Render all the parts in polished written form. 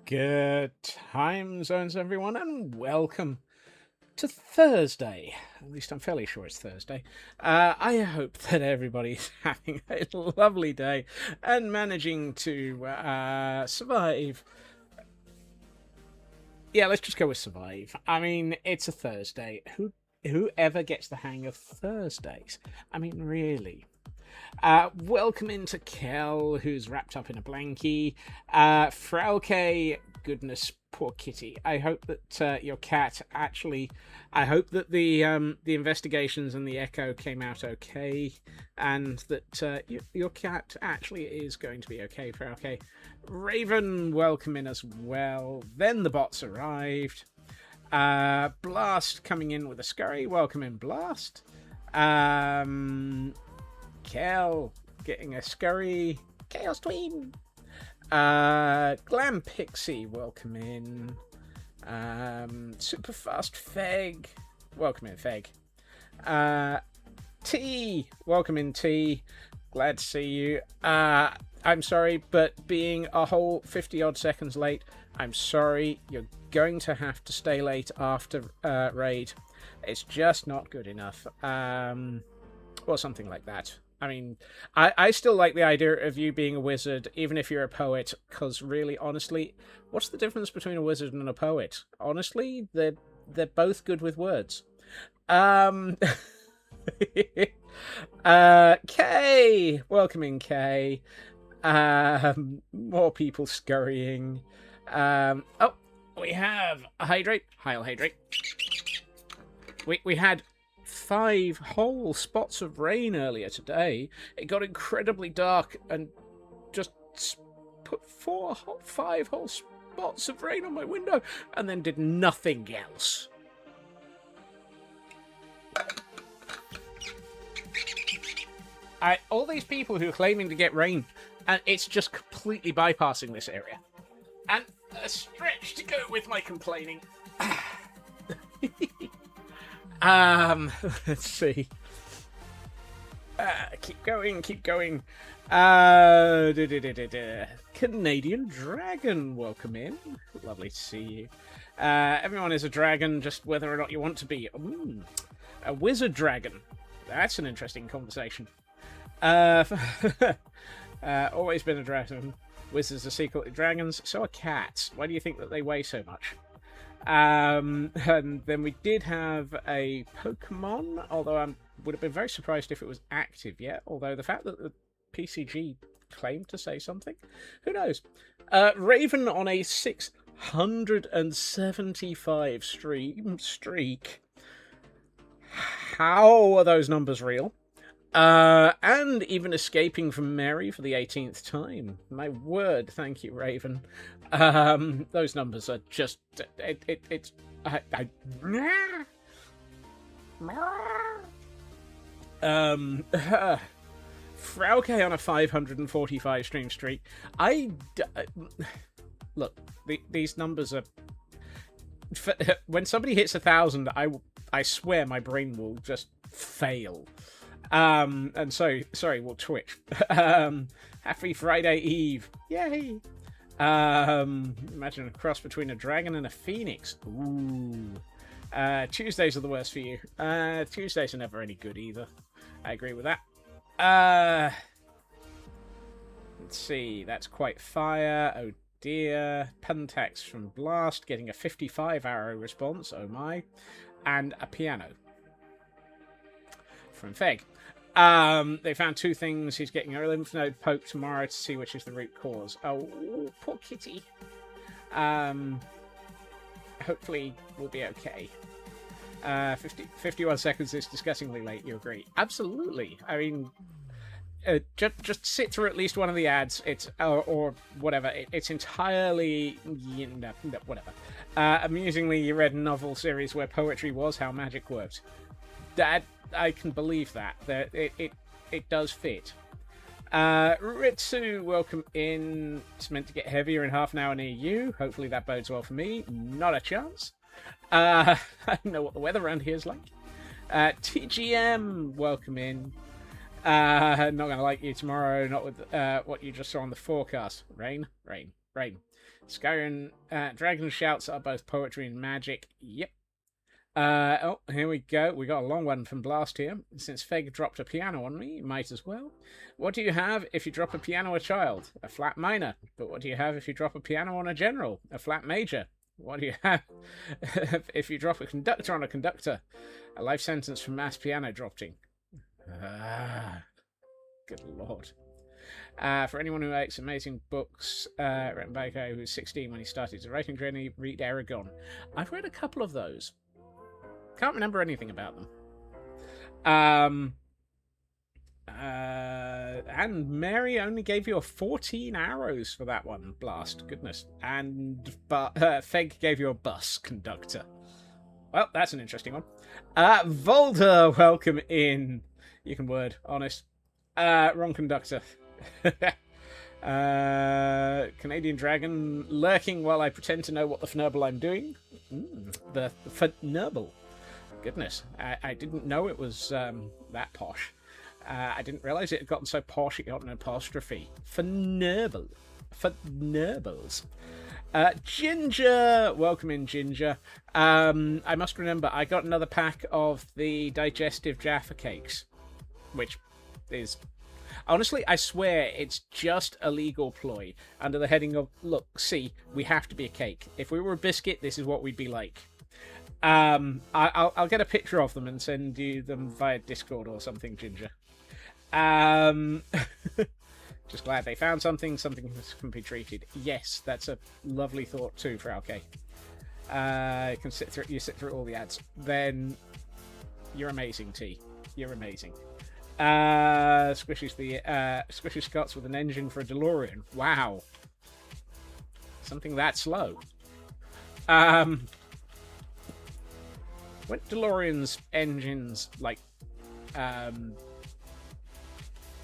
Good time zones, everyone, and welcome to Thursday. At least I'm fairly sure it's Thursday. I hope that everybody's having a lovely day and managing to survive. Yeah, let's just go with survive. I mean, it's a Thursday. Whoever gets the hang of Thursdays? I mean, really. Welcome into Kel, who's wrapped up in a blankie. Frauke, goodness, poor kitty. I hope that your cat actually. I hope that the investigations and the echo came out okay, and that your cat actually is going to be okay. Frauke. Raven, welcome in as well. Then the bots arrived. Blast coming in with a scurry. Welcome in, Blast. Kel getting a scurry. Chaos Tween. Glam Pixie, welcome in. Super Fast Feg, welcome in, Feg. T, welcome in, T. Glad to see you. I'm sorry, but being a whole 50 odd seconds late, I'm sorry. You're going to have to stay late after raid. It's just not good enough. Or something like that. I mean, I still like the idea of you being a wizard, even if you're a poet, because really, honestly, what's the difference between a wizard and a poet? Honestly, they're both good with words. Kay! Welcome in, Kay. More people scurrying. Oh, we have a Hydrate. Heil Hydrate. We had 5 whole spots of rain earlier today. It got incredibly dark and just put 5 whole spots of rain on my window and then did nothing else. All these people who are claiming to get rain, and it's just completely bypassing this area. And a stretch to go with my complaining. Let's see. Keep going. Canadian Dragon, welcome in. Lovely to see you. Everyone is a dragon, just whether or not you want to be. A wizard dragon. That's an interesting conversation. Always been a dragon. Wizards are secretly dragons, so are cats. Why do you think that they weigh so much? And then we did have a Pokemon, although I would have been very surprised if it was active yet, although the fact that the PCG claimed to say something, who knows? Raven on a 675 streak. How are those numbers real? And even escaping from Mary for the 18th time. My word, thank you, Raven. Those numbers are just... It's... Frauke on a 545 stream streak. Look, these numbers are... when somebody hits 1,000, I swear my brain will just fail. And so, sorry, will twitch. Happy Friday Eve. Yay! Imagine a cross between a dragon and a phoenix. Ooh. Tuesdays are the worst for you. Tuesdays are never any good either. I agree with that. Let's see. That's quite fire. Oh dear. Puntax from Blast getting a 55 arrow response. Oh my. And a piano from Feg. They found 2 things. He's getting a lymph node poke tomorrow to see which is the root cause. Oh, poor kitty. Hopefully we'll be okay. 51 seconds is disgustingly late, you agree? Absolutely. I mean, just sit through at least one of the ads. It's or whatever. It's entirely whatever. Amusingly, you read a novel series where poetry was how magic worked. That I can believe that. It does fit. Ritsu, welcome in. It's meant to get heavier in half an hour near you. Hopefully that bodes well for me. Not a chance. I know what the weather around here is like. TGM, welcome in. Not gonna like you tomorrow. Not with what you just saw on the forecast. Rain. Skyrim Dragon Shouts are both poetry and magic. Yep. Oh, here we go. We got a long one from Blast here. Since Feg dropped a piano on me, might as well. What do you have if you drop a piano on a child? A flat minor. But what do you have if you drop a piano on a general? A flat major. What do you have if you drop a conductor on a conductor? A life sentence for mass piano dropping. Good lord. For anyone who likes amazing books, written by a guy who was 16 when he started his writing journey, read Aragon. I've read a couple of those. Can't remember anything about them. And Mary only gave you a 14 arrows for that one, Blast. Goodness. But Feg gave you a bus conductor. Well, that's an interesting one. Volder, welcome in. You can word, honest. Wrong conductor. Canadian Dragon lurking while I pretend to know what the fnurble I'm doing. The fnurble. Goodness, I didn't know it was that posh. I didn't realise it had gotten so posh it got an apostrophe. Fnurble. Fnurbles. Ginger! Welcome in, Ginger. I must remember, I got another pack of the digestive Jaffa cakes, which is... Honestly, I swear it's just a legal ploy under the heading of, look, see, we have to be a cake. If we were a biscuit, this is what we'd be like. I'll get a picture of them and send you them via Discord or something, Ginger. Just glad they found something that can be treated. Yes, that's a lovely thought too, Frauke. You sit through all the ads. Then you're amazing, T. You're amazing. Squishy Scots with an engine for a DeLorean. Wow. Something that slow. Weren't DeLorean's engines like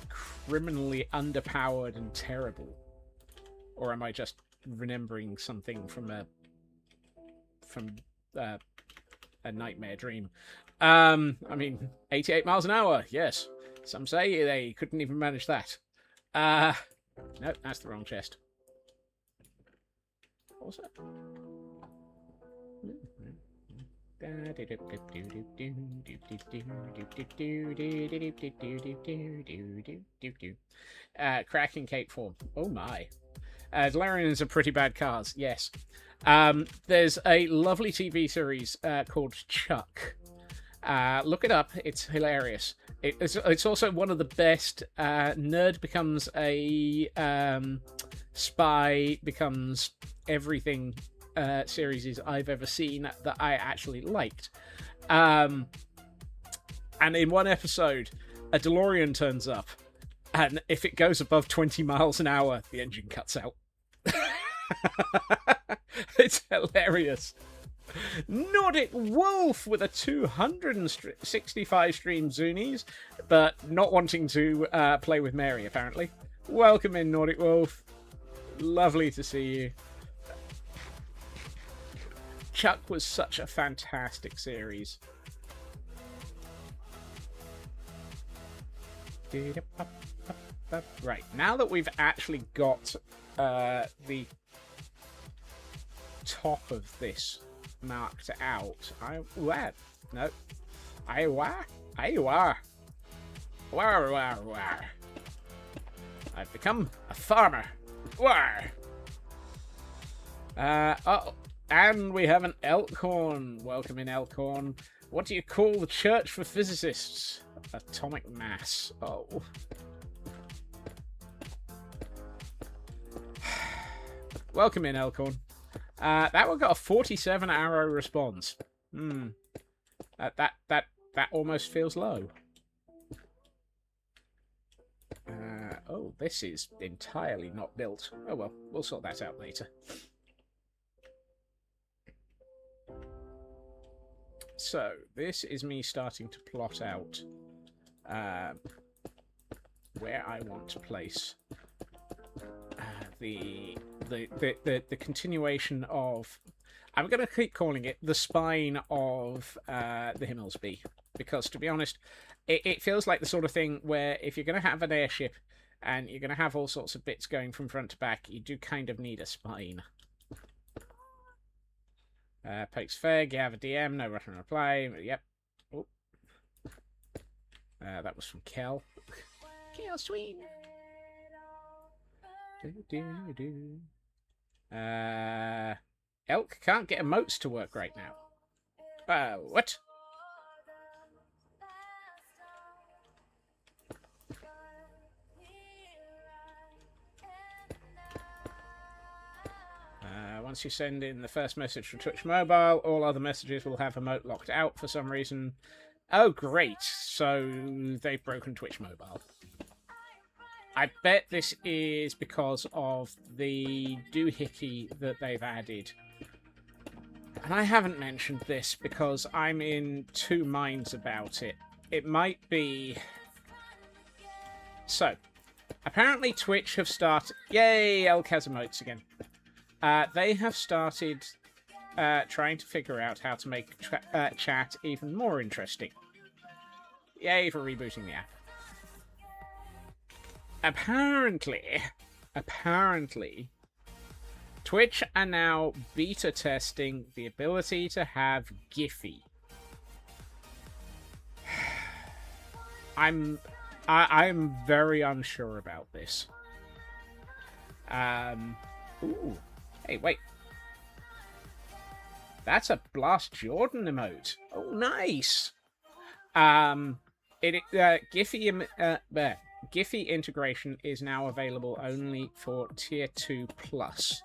criminally underpowered and terrible? Or am I just remembering something from a nightmare dream? I mean, 88 miles an hour, yes. Some say they couldn't even manage that. No, that's the wrong chest. What was that? Cracking cake form. Oh my. DeLoreans are pretty bad cars, yes. There's a lovely TV series called Chuck. Look it up, it's hilarious. It's also one of the best nerd becomes a spy becomes everything series I've ever seen that I actually liked. And in one episode, a DeLorean turns up, and if it goes above 20 miles an hour, the engine cuts out. It's hilarious. Nordic Wolf with a 265 stream Zunies, but not wanting to play with Mary, apparently. Welcome in, Nordic Wolf. Lovely to see you. Chuck was such a fantastic series. Right, now that we've actually got the top of this marked out, no. I've become a farmer. Oh, and we have an Elkhorn. Welcome in, Elkhorn. What do you call the church for physicists? Atomic mass. Oh. Welcome in, Elkhorn. That one got a 47 arrow response. That almost feels low. Oh, this is entirely not built. Oh well, we'll sort that out later. So, this is me starting to plot out where I want to place the continuation of... I'm going to keep calling it the spine of the Himmelsby, because, to be honest, it feels like the sort of thing where if you're going to have an airship and you're going to have all sorts of bits going from front to back, you do kind of need a spine. Pokes Feg, you have a DM, no Russian reply. Yep. Oh. That was from Kel. Kel Sween. Elk can't get emotes to work right now. What? Once you send in the first message from Twitch Mobile, all other messages will have emote locked out for some reason. Oh, great. So they've broken Twitch Mobile. I bet this is because of the doohickey that they've added. And I haven't mentioned this because I'm in two minds about it. It might be... So, apparently Twitch have started... Yay, Elk has emotes again. They have started trying to figure out how to make chat even more interesting. Yay for rebooting the app. Apparently, Twitch are now beta testing the ability to have Giphy. I'm very unsure about this. Ooh. Hey, wait. That's a Blast Jordan emote. Oh, nice. Giphy integration is now available only for Tier 2 Plus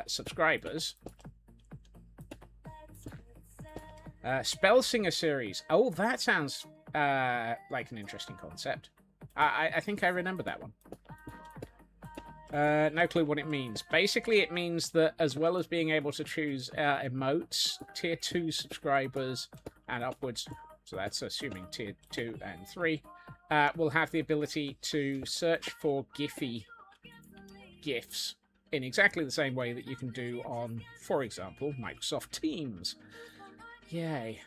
subscribers. Spellsinger series. Oh, that sounds like an interesting concept. I think I remember that one. No clue what it means. Basically, it means that as well as being able to choose emotes, Tier 2 subscribers and upwards, so that's assuming Tier 2 and 3, will have the ability to search for Giphy GIFs in exactly the same way that you can do on, for example, Microsoft Teams. Yay.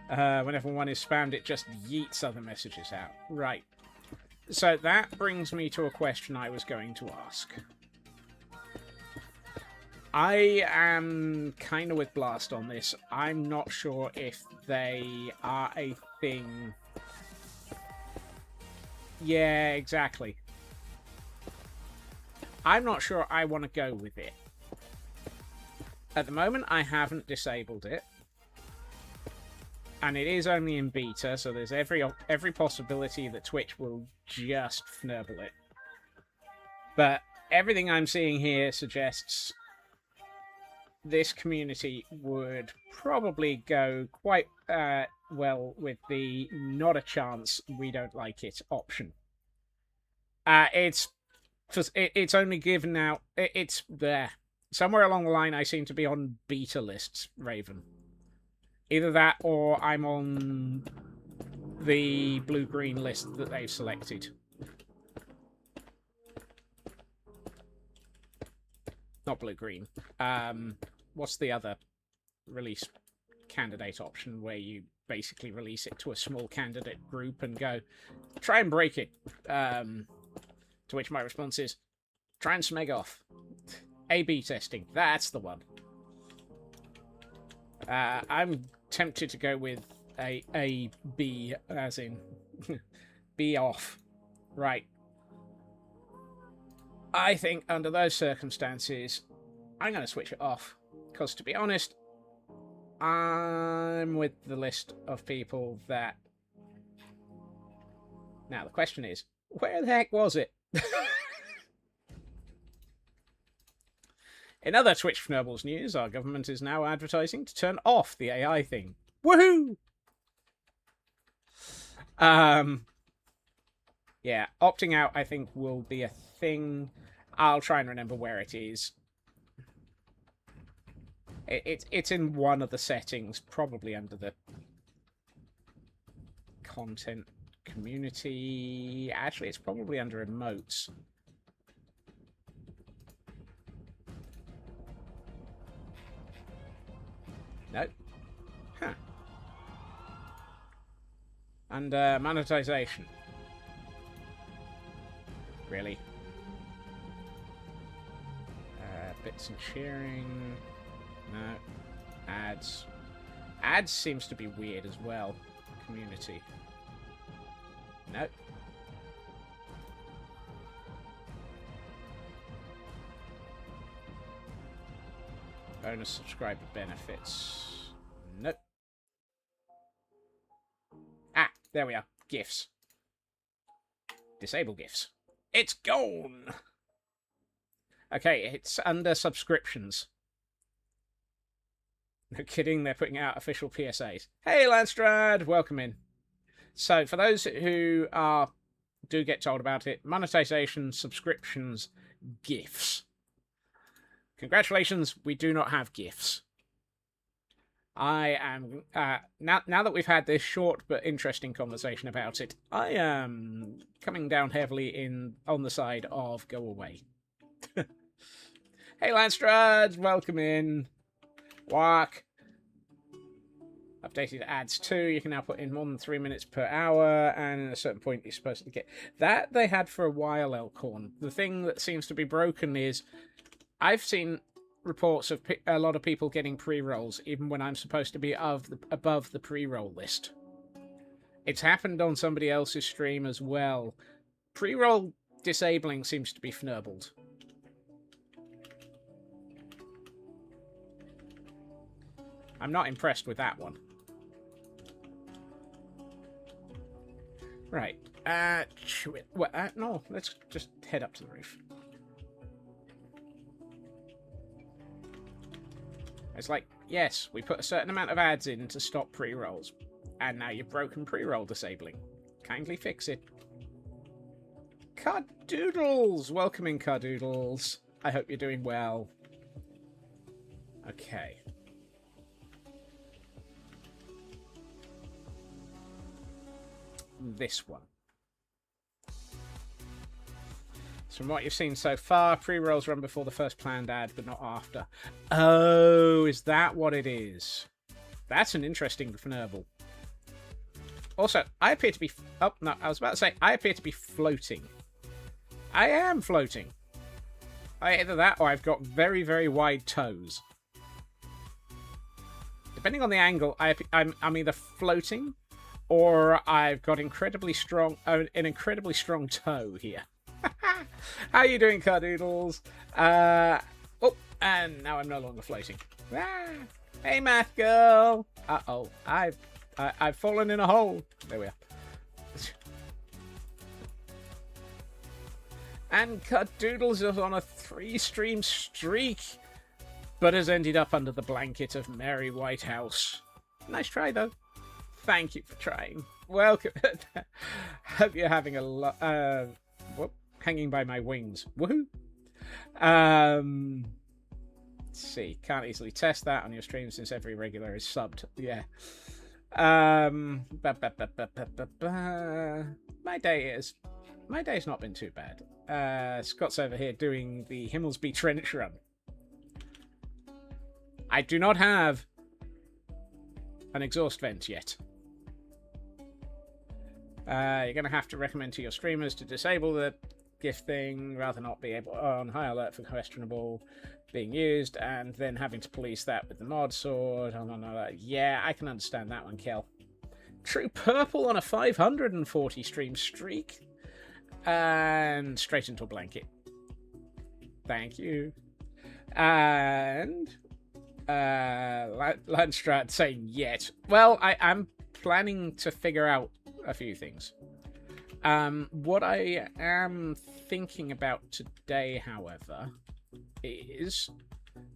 Whenever one is spammed, it just yeets other messages out. Right. So that brings me to a question I was going to ask. I am kind of with Blast on this. I'm not sure if they are a thing. Yeah, exactly. I'm not sure I want to go with it. At the moment, I haven't disabled it. And it is only in beta, so there's every possibility that Twitch will just fnurble it. But everything I'm seeing here suggests this community would probably go quite well with the not a chance, we don't like it option. It's only given out... It's there. Somewhere along the line, I seem to be on beta lists, Raven. Either that, or I'm on the blue-green list that they've selected. not blue-green. What's the other release candidate option where you basically release it to a small candidate group and go, try and break it? To which my response is, try and smeg off. A/B testing, that's the one. I'm tempted to go with a B, as in B off. Right. I think under those circumstances, I'm going to switch it off. Because to be honest, I'm with the list of people that... Now, the question is, where the heck was it? In other Twitch Fnurbles news, our government is now advertising to turn off the AI thing. Woohoo! Yeah, opting out, I think, will be a thing. I'll try and remember where it is. It's in one of the settings, probably under the content community. Actually, it's probably under emotes. No. Huh. And monetization. Really? Bits and sharing. No. Ads. Ads seems to be weird as well. Community. No. Bonus subscriber benefits. Nope. Ah, there we are. GIFs. Disable GIFs. It's gone! Okay, it's under subscriptions. No kidding, they're putting out official PSAs. Hey, Landstrad! Welcome in. So, for those who do get told about it, monetization, subscriptions, GIFs. Congratulations, we do not have GIFs. I am... now that we've had this short but interesting conversation about it, I am coming down heavily on the side of go away. Hey, Landstrad! Welcome in. Walk. Updated ads too. You can now put in more than 3 minutes per hour, and at a certain point you're supposed to get... That they had for a while, Elkhorn. The thing that seems to be broken is I've seen reports of a lot of people getting pre-rolls, even when I'm supposed to be above the pre-roll list. It's happened on somebody else's stream as well. Pre-roll disabling seems to be fnurbled. I'm not impressed with that one. Right. No, let's just head up to the roof. It's like, yes, we put a certain amount of ads in to stop pre-rolls. And now you've broken pre-roll disabling. Kindly fix it. Cardoodles! Welcome in, Cardoodles. I hope you're doing well. Okay. This one. So from what you've seen so far, pre-rolls run before the first planned ad, but not after. Oh, is that what it is? That's an interesting fnurble. Also, I appear to be... Oh, no, I was about to say, I appear to be floating. I am floating. Either that or I've got very, very wide toes. Depending on the angle, I'm either floating or I've got an incredibly strong toe here. How you doing, Cardoodles? Oh, and now I'm no longer floating. Ah, hey, math girl. Uh-oh, I've fallen in a hole. There we are. And Cardoodles is on a 3-stream streak, but has ended up under the blanket of Mary Whitehouse. Nice try, though. Thank you for trying. Welcome. Hope you're having a lot. Hanging by my wings. Woohoo! Let's see. Can't easily test that on your stream since every regular is subbed. Yeah. My day's not been too bad. Scott's over here doing the Himmelsby trench run. I do not have an exhaust vent yet. You're going to have to recommend to your streamers to disable the gift thing, rather not be able on high alert for questionable being used, and then having to police that with the mod sword. Oh, no. Yeah, I can understand that one, Kel. True purple on a 540 stream streak. And straight into a blanket. Thank you. And Landstrat saying yet. Well, I'm planning to figure out a few things. What I am thinking about today, however, is...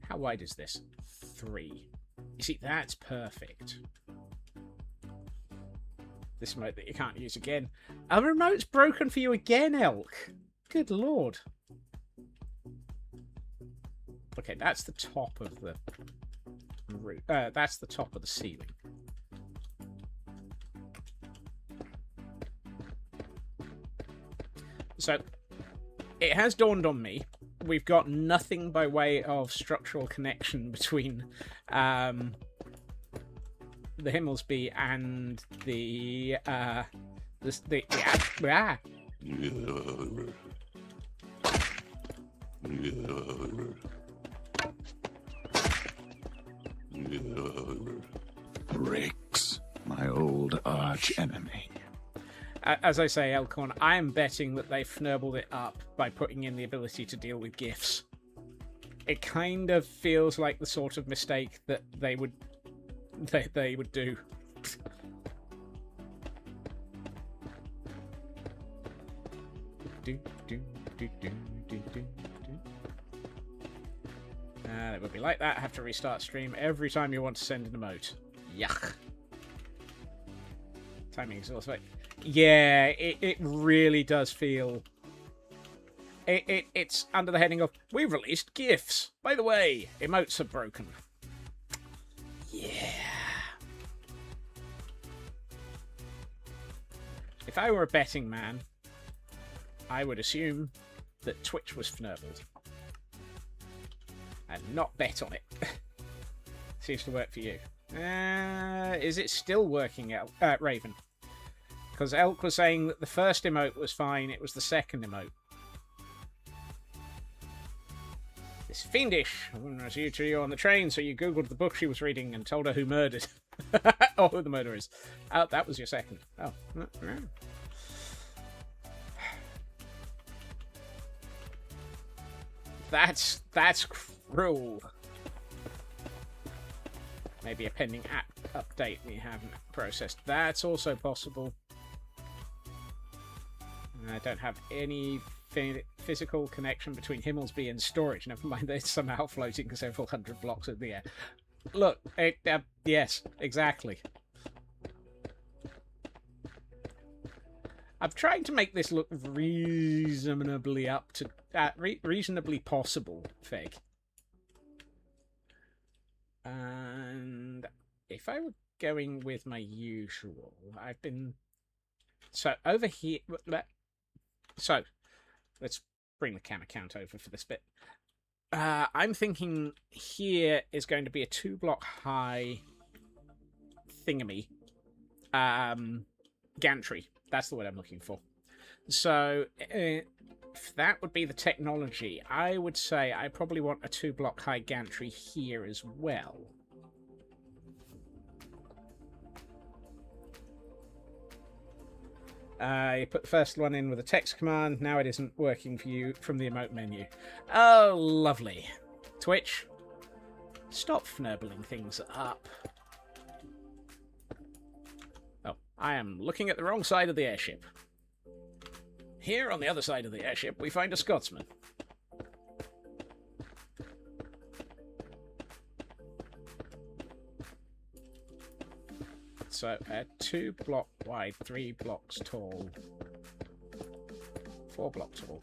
How wide is this? 3. You see, that's perfect. This remote that you can't use again. A remote's broken for you again, Elk. Good lord. Okay, that's the top of the roof. That's the top of the ceiling. So, it has dawned on me, we've got nothing by way of structural connection between the Himmelsby and the Bricks, my old arch enemy. As I say, Elkhorn, I am betting that they fnurbled it up by putting in the ability to deal with GIFs. It kind of feels like the sort of mistake that they would do. It would be like that. Have to restart stream every time you want to send an emote. Yuck. Timing is also... Yeah, it really does feel... It's under the heading of, we've released GIFs. By the way, emotes are broken. Yeah. If I were a betting man, I would assume that Twitch was fnurbled. And not bet on it. Seems to work for you. Is it still working, Raven? Because Elk was saying that the first emote was fine, it was the second emote. It's fiendish. I wouldn't as you two on the train, so you googled the book she was reading and told her who murdered. Or who the murderer is. Oh, that was your second. Oh. That's cruel. Maybe a pending app update we haven't processed. That's also possible. I don't have any physical connection between Himmelsby and storage. Never mind, they're somehow floating several hundred blocks in the air. Look, yes, exactly. I'm trying to make this look reasonably reasonably possible, Feg. And if I were going with my usual, I've been... So, over here... So, let's bring the camera count over for this bit. I'm thinking here is going to be a 2-block high thingamy. Gantry. That's the word I'm looking for. So, if that would be the technology, I would say I probably want a 2-block high gantry here as well. You put the first one in with a text command. Now it isn't working for you from the emote menu. Oh, lovely. Twitch, stop fnurbling things up. Oh, I am looking at the wrong side of the airship. Here on the other side of the airship, we find a Scotsman. So, 2-block wide, 3 blocks tall, 4 blocks tall.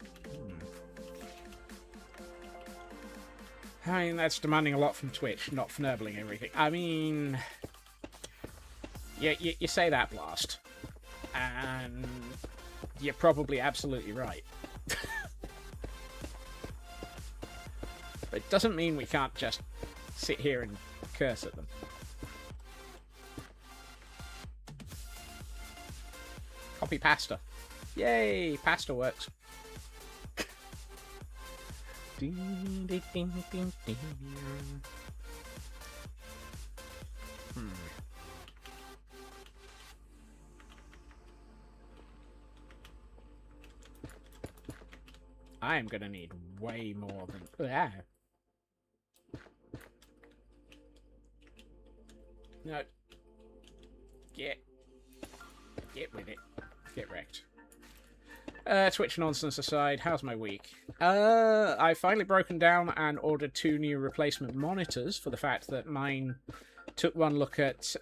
I mean, that's demanding a lot from Twitch, not fnurbling everything. I mean, you say that, Blast, and you're probably absolutely right. But it doesn't mean we can't just sit here and curse at them. Copy pasta. Yay! Pasta works. I am gonna need way more than... Ah. No. Get with it. Get wrecked. Twitch nonsense aside, how's my week? I've finally broken down and ordered 2 new replacement monitors for the fact that mine took one look at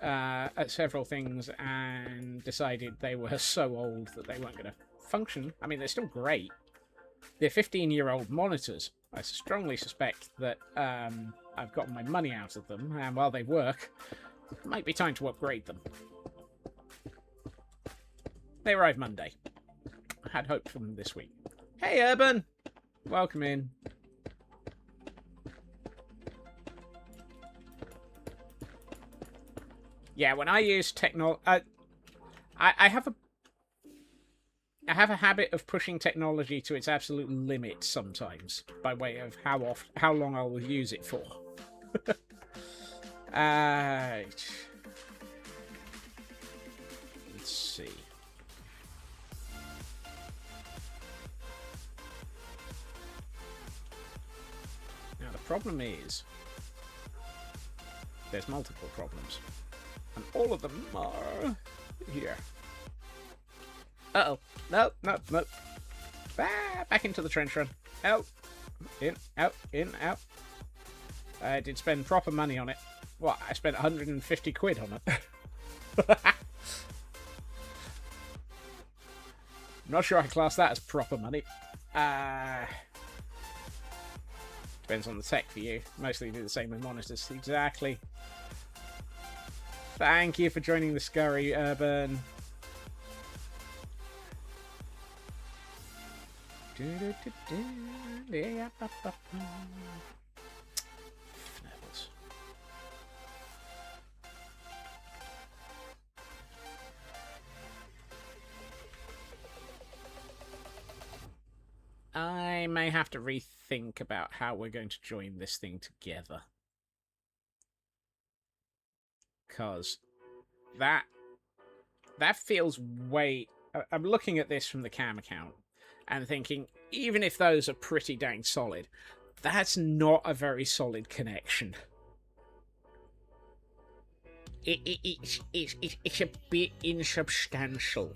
several things and decided they were so old that they weren't going to function. I mean, they're still great. They're 15-year-old monitors. I strongly suspect that I've gotten my money out of them, and while they work, it might be time to upgrade them. They arrive Monday. I had hoped for them this week. Hey, Urban! Welcome in. Yeah, when I use technology... I have a habit of pushing technology to its absolute limit sometimes, by way of how long I will use it for. Let's see. Now the problem is, there's multiple problems, and all of them are here. Uh-oh. No. Ah, back into the trench run. Out. In, out, in, out. I did spend proper money on it. What? I spent 150 quid on it. I'm not sure I class that as proper money. Depends on the tech for you. Mostly do the same with monitors. Exactly. Thank you for joining the scurry, Urban. I may have to rethink about how we're going to join this thing together. Because that feels way... I'm looking at this from the cam account and thinking, even if those are pretty dang solid, that's not a very solid connection. It's a bit insubstantial.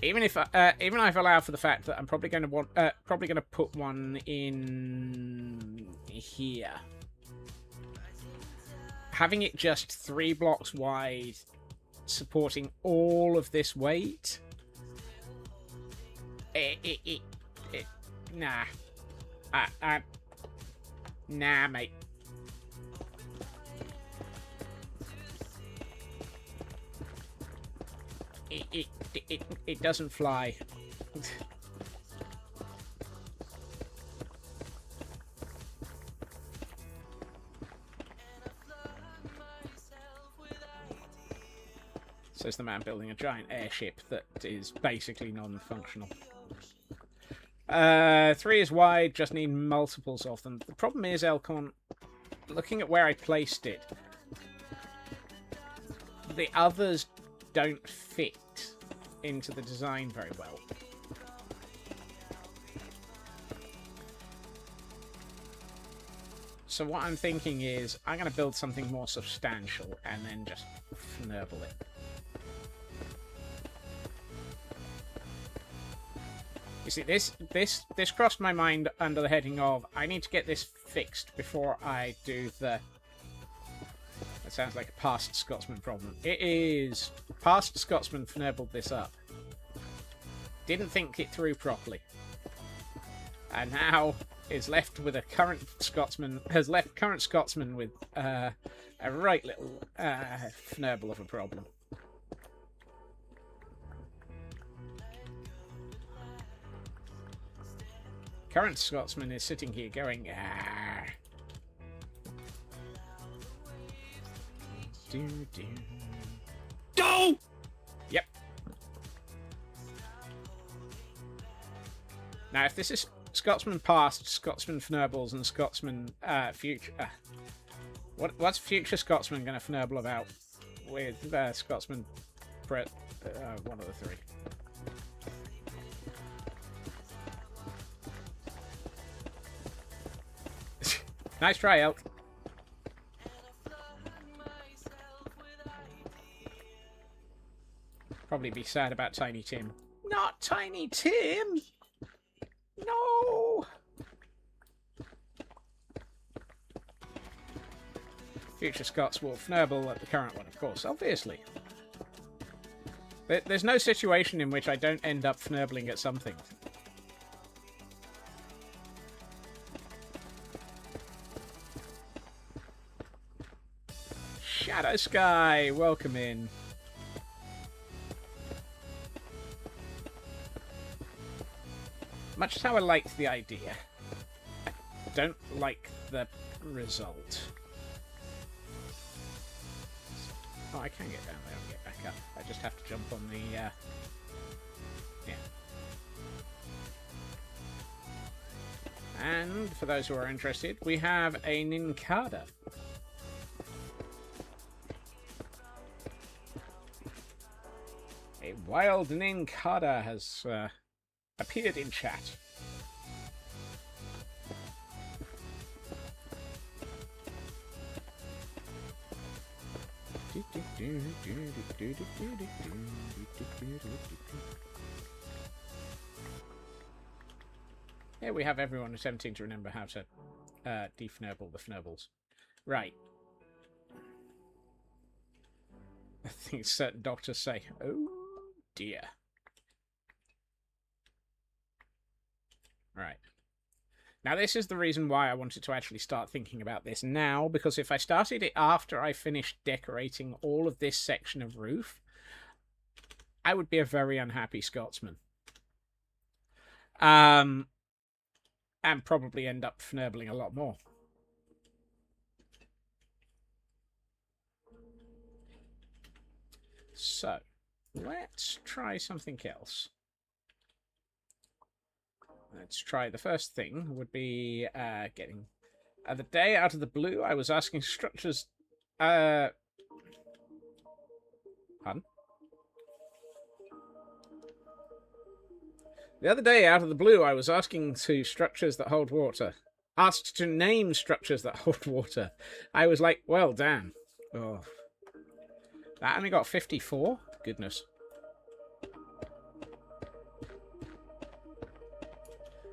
Even if I allow for the fact that I'm probably going to put one in here. Having it just 3 blocks wide, supporting all of this weight. Nah. Nah, mate. It doesn't fly. Says the man building a giant airship that is basically non-functional. 3 is wide, just need multiples of them. The problem is, Elcon, looking at where I placed it, the others don't fit into the design very well. So what I'm thinking is, I'm going to build something more substantial and then just fnurble it. You see, this crossed my mind under the heading of, I need to get this fixed before I do the... That sounds like a past Scotsman problem. It is. Past Scotsman fnurbled this up. Didn't think it through properly. And now is left with a current Scotsman, has left current Scotsman with a right little fnurble of a problem. Current Scotsman is sitting here going, ah. Go! Yep. Now, if this is Scotsman past, Scotsman Fnurbles, and Scotsman future... what's future Scotsman going to Fnurble about with Scotsman... one of the three. Nice try, Elk. Probably be sad about Tiny Tim. Not Tiny Tim! No! Future Scots will Fnurble at the current one, of course, obviously. There's no situation in which I don't end up Fnurbling at something. Shadow Sky, welcome in. Much as how I liked the idea, I don't like the result. Oh, I can get down there and get back up. I just have to jump on the, yeah. And, for those who are interested, we have a Nincada. A wild Nincada has appeared in chat. Here we have everyone attempting to remember how to defnurble the Fnurbles. Right. I think certain doctors say, oh dear. Right. Now this is the reason why I wanted to actually start thinking about this now, because if I started it after I finished decorating all of this section of roof, I would be a very unhappy Scotsman. And probably end up fnurbling a lot more. So, let's try something else. Let's try the first thing would be getting... the day out of the blue, I was asking structures... Pardon? The other day, out of the blue, I was asking to structures that hold water. Asked to name structures that hold water. I was like, well, damn. Oh. That only got 54? Goodness.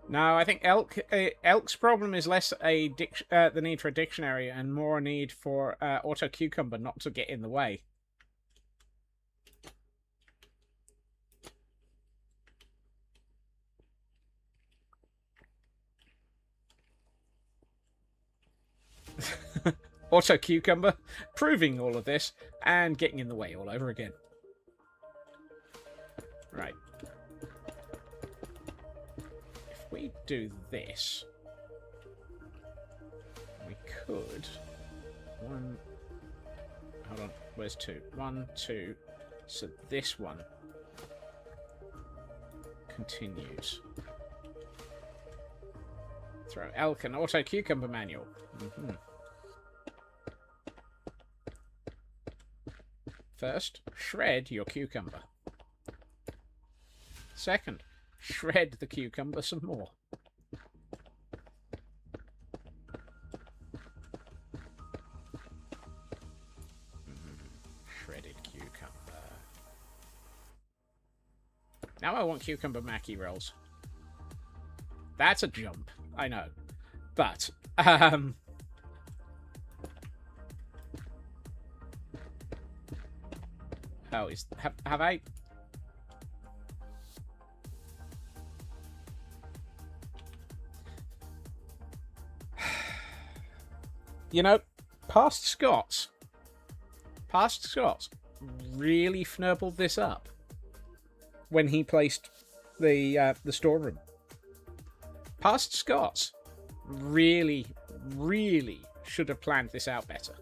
No, I think Elk's problem is less the need for a dictionary and more a need for auto cucumber not to get in the way. Auto cucumber, proving all of this and getting in the way all over again. Right. If we do this, we could... One... Hold on, where's two? 1, 2... So this one continues. Throw Elk an auto cucumber manual. Mm-hmm. First, shred your cucumber. Second, shred the cucumber some more. Shredded cucumber. Now I want cucumber Mackie rolls. That's a jump, I know. But, oh, have I... You know, past Scots really fnurbled this up when he placed the storeroom. Past Scots really, really should have planned this out better.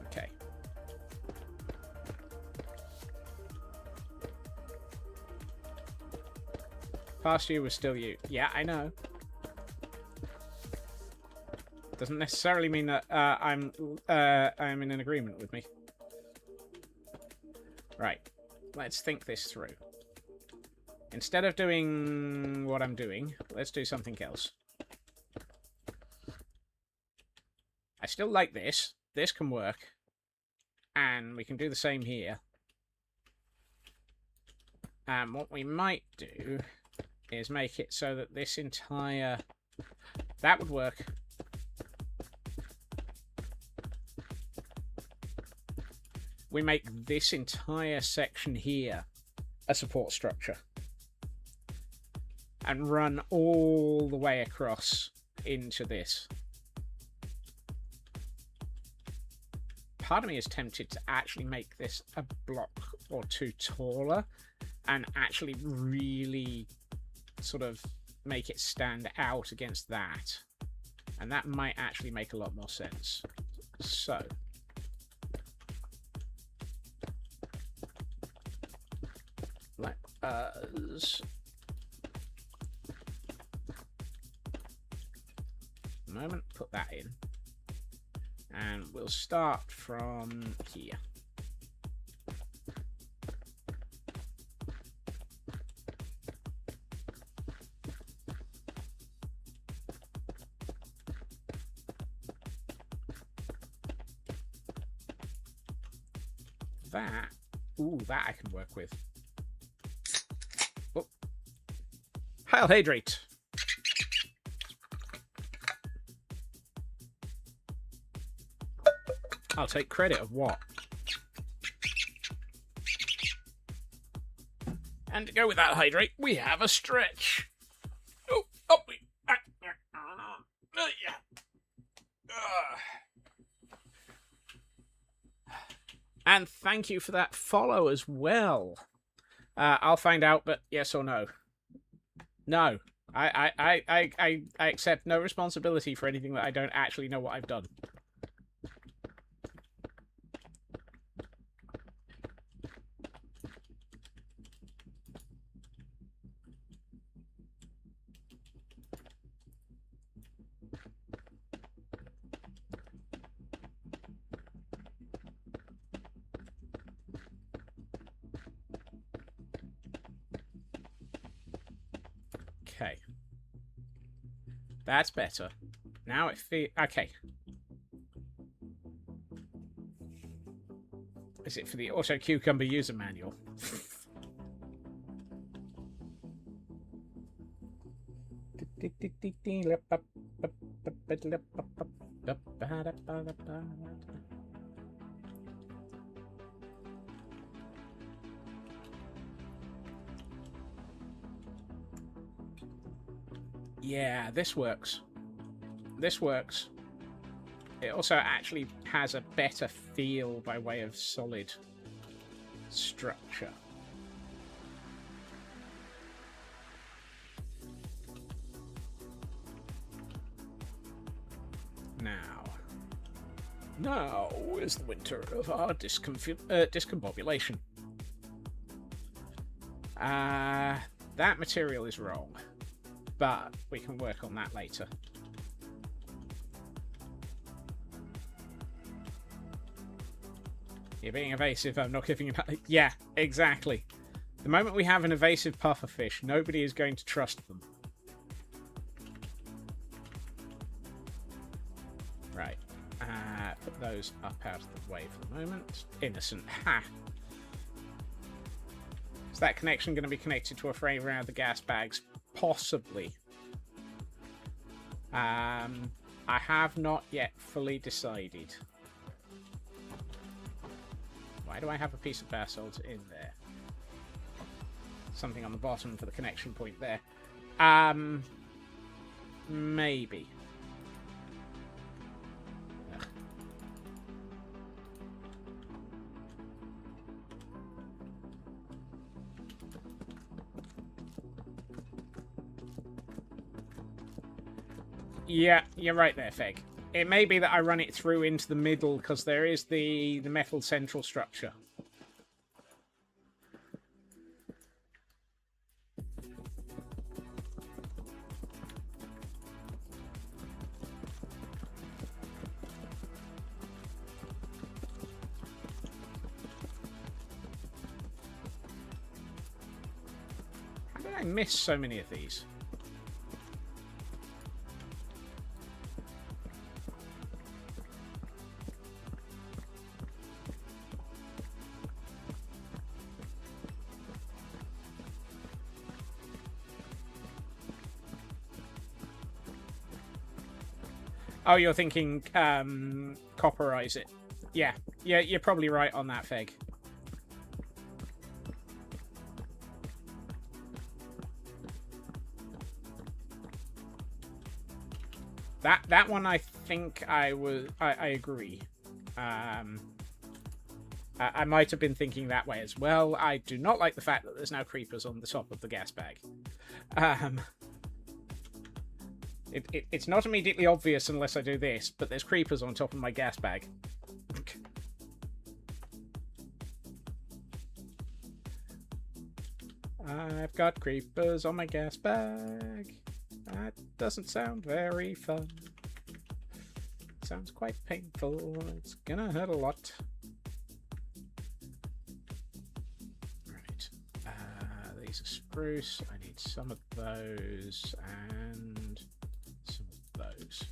Okay. Past you was still you. Yeah, I know. Doesn't necessarily mean that I'm in an agreement with me. Right. Let's think this through. Instead of doing what I'm doing, let's do something else. I still like this. This can work. And we can do the same here. And what we might do is make it so that this entire... That would work. We make this entire section here a support structure. And run all the way across into this. Part of me is tempted to actually make this a block or two taller and actually really sort of make it stand out against that. And that might actually make a lot more sense. So... let us... moment, put that in. And we'll start from here. That, ooh, that I can work with. Oh. Hail Hydrate! I'll take credit of what? And to go with that hydrate, we have a stretch. Oh, up we. Yeah. And thank you for that follow as well. I'll find out, but yes or no? No. I accept no responsibility for anything that I don't actually know what I've done. Okay. That's better. Now it feels... Okay. Is it for the Auto Cucumber user manual? Yeah, this works. This works. It also actually has a better feel by way of solid structure. Now is the winter of our discombobulation. That material is wrong, but we can work on that later. You're being evasive, I'm not giving you... Yeah, exactly. The moment we have an evasive pufferfish, nobody is going to trust them. Right. Put those up out of the way for the moment. Innocent. Ha! Is that connection going to be connected to a frame around the gas bags? Possibly. I have not yet fully decided. Why do I have a piece of basalt in there? Something on the bottom for the connection point there. Maybe. Ugh. Yeah, you're right there, Feg. It may be that I run it through into the middle because there is the metal central structure. How did I miss so many of these? Oh, you're thinking copperize it. Yeah, you're probably right on that, Feg. That one, I think I agree. I might have been thinking that way as well. I do not like the fact that there's now creepers on the top of the gas bag. It's not immediately obvious unless I do this, but there's creepers on top of my gas bag. I've got creepers on my gas bag. That doesn't sound very fun. Sounds quite painful. It's gonna hurt a lot. Right. These are spruce. I need some of those and some of those.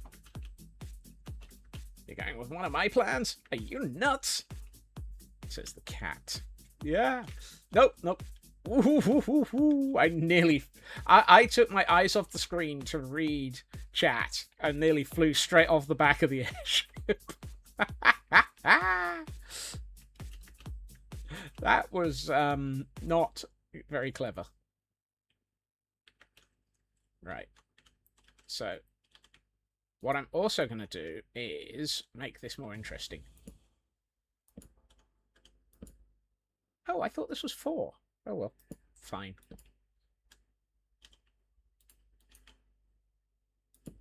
You're going with one of my plans? Are you nuts? Says the cat. Yeah. Nope. Ooh, I took my eyes off the screen to read chat and nearly flew straight off the back of the airship. That was not very clever. Right. So, what I'm also going to do is make this more interesting. Oh, I thought this was 4. Oh well, fine.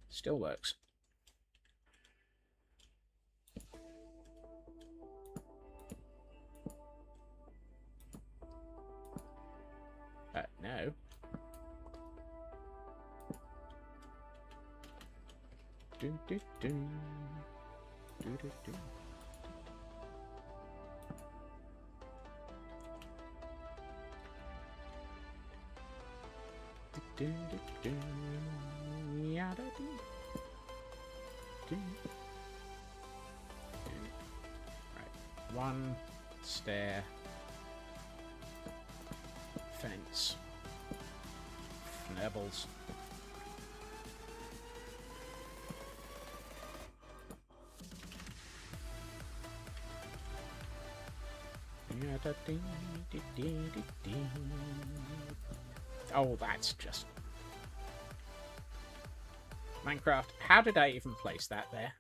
Still works. No. Do do do. Do do do. Do, do, do. Yada, do. Do. Do. Right. 1 stair. Fence. Fnebbles. Yada, dee, dee, dee, dee, dee. Oh, that's just... Minecraft, how did I even place that there?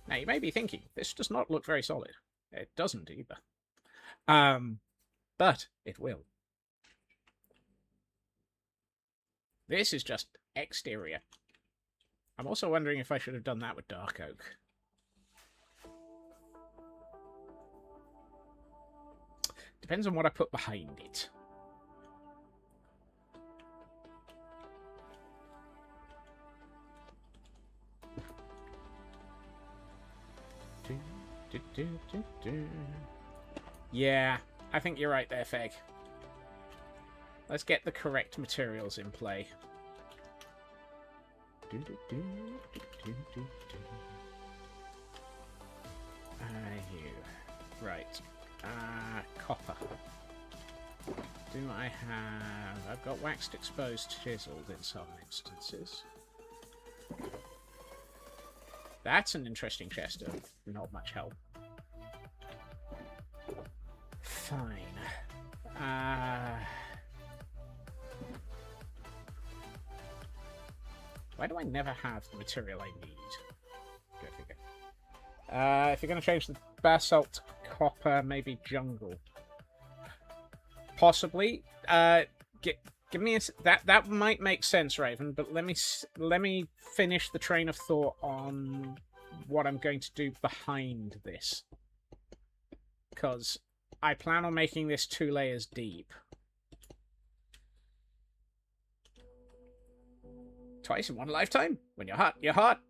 Now, you may be thinking, this does not look very solid. It doesn't either. But it will. This is just exterior. I'm also wondering if I should have done that with dark oak. Depends on what I put behind it. Yeah, I think you're right there, Feg. Let's get the correct materials in play. Right. Copper. Do I have... I've got waxed exposed chiseled in some instances. That's an interesting chest of not much help. Fine. Why do I never have the material I need? Go figure. If you're going to change the basalt to copper, maybe jungle. Possibly. Give me that might make sense, Raven. But let me finish the train of thought on what I'm going to do behind this, because I plan on making this 2 layers deep. Twice in one lifetime. When you're hot, you're hot.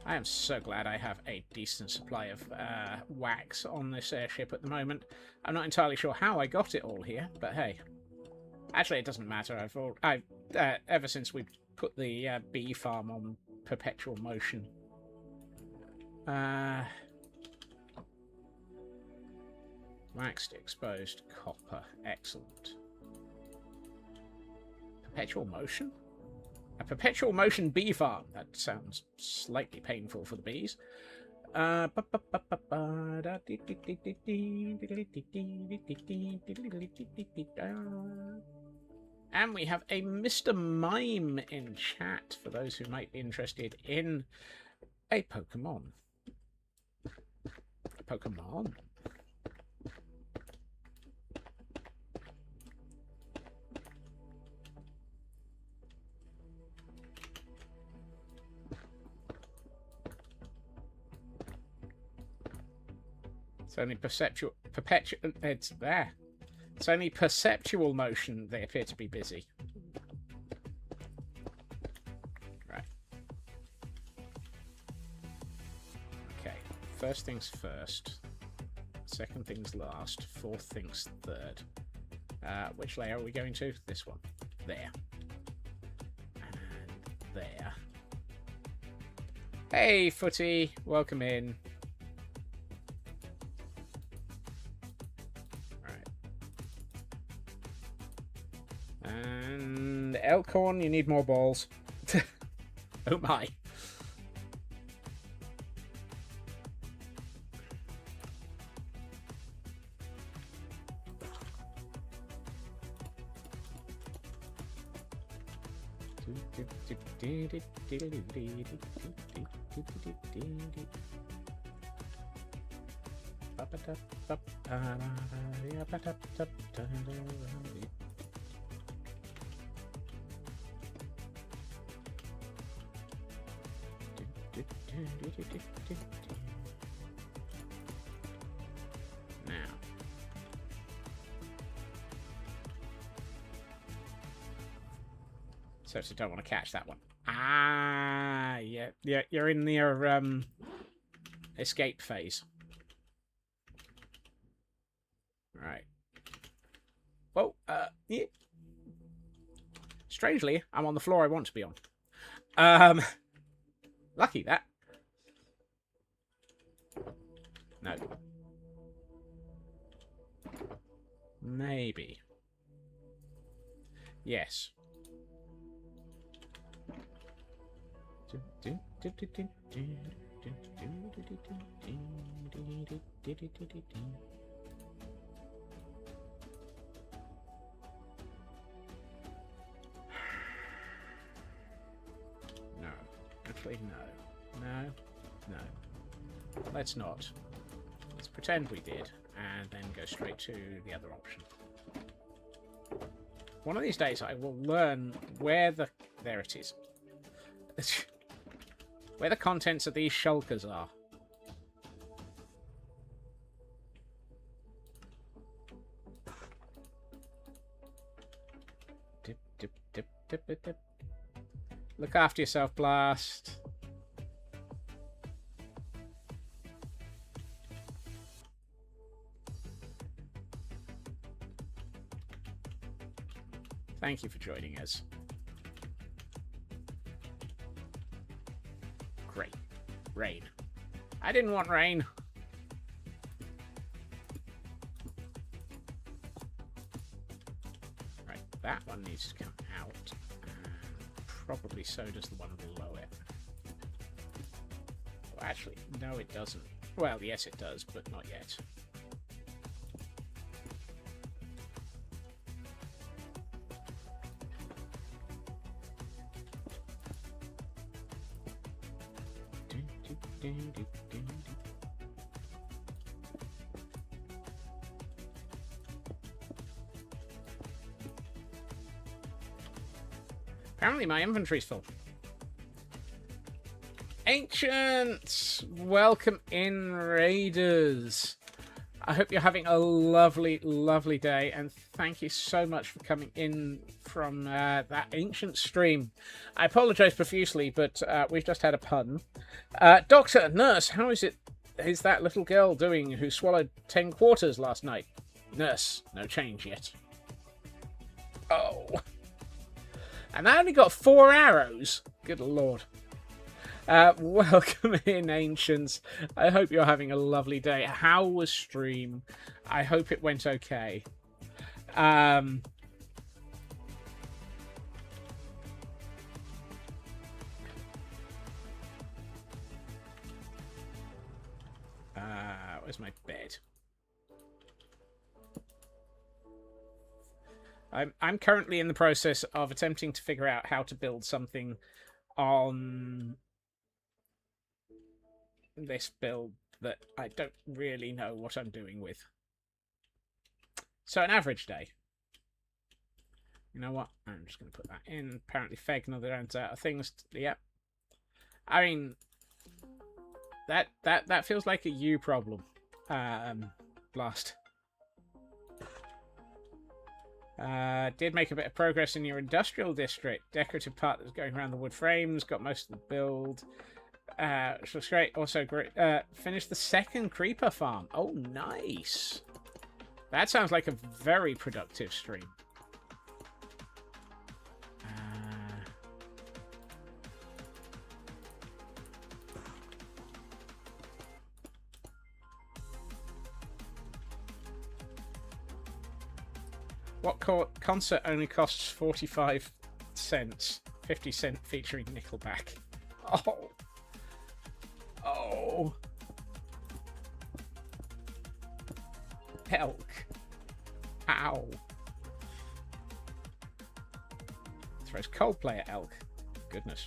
I am so glad I have a decent supply of wax on this airship at the moment. I'm not entirely sure how I got it all here, but hey. Actually, it doesn't matter. Ever since we put the bee farm on perpetual motion. Waxed exposed copper. Excellent. Perpetual motion? A perpetual motion bee farm. That sounds slightly painful for the bees. And we have a Mr. Mime in chat for those who might be interested in a Pokemon. Pokemon? It's only it's there. It's only perceptual motion they appear to be busy. Right. Okay. First things first. Second things last. Fourth things third. Which layer are we going to? This one. There. And there. Hey, Footy. Welcome in. And Elkhorn, you need more balls. Oh my. Now. So I don't want to catch that one. Ah, yeah, you're in the escape phase. Right. Well, yeah. Strangely, I'm on the floor I want to be on. Lucky that. No. Maybe. Yes. No. Actually, no. No. No. Let's not. Let's pretend we did, and then go straight to the other option. One of these days I will learn where the... There it is. Where the contents of these shulkers are. Dip, dip, dip, dip, dip, dip. Look after yourself, Blast. Thank you for joining us. Great. Rain. I didn't want rain. one needs to come out. And probably so does the one below it. Well, actually, no it doesn't. Well, yes it does, but not yet. Apparently my inventory's full. Ancients! Welcome in, Raiders. I hope you're having a lovely, lovely day, and thank you so much for coming in from that Ancient stream. I apologise profusely, but we've just had a pun. Doctor, nurse, how is that little girl doing who swallowed 10 quarters last night? Nurse, no change yet. Oh. And I only got 4 arrows. Good lord. Welcome in, Ancients. I hope you're having a lovely day. How was stream? I hope it went okay. Where's my bed? I'm currently in the process of attempting to figure out how to build something on this build that I don't really know what I'm doing with. So an average day. You know what? I'm just going to put that in. Apparently Fegner runs out of things. Yep. I mean, that feels like a you problem. Blast. Did make a bit of progress in your industrial district. Decorative part that's going around the wood frames. Got most of the build. Which looks great. Also great. Finished the second creeper farm. Oh, nice. That sounds like a very productive stream. What concert only costs 45 cents? 50 cent featuring Nickelback. Oh. Oh. Elk. Ow. Throws Coldplay at elk. Goodness.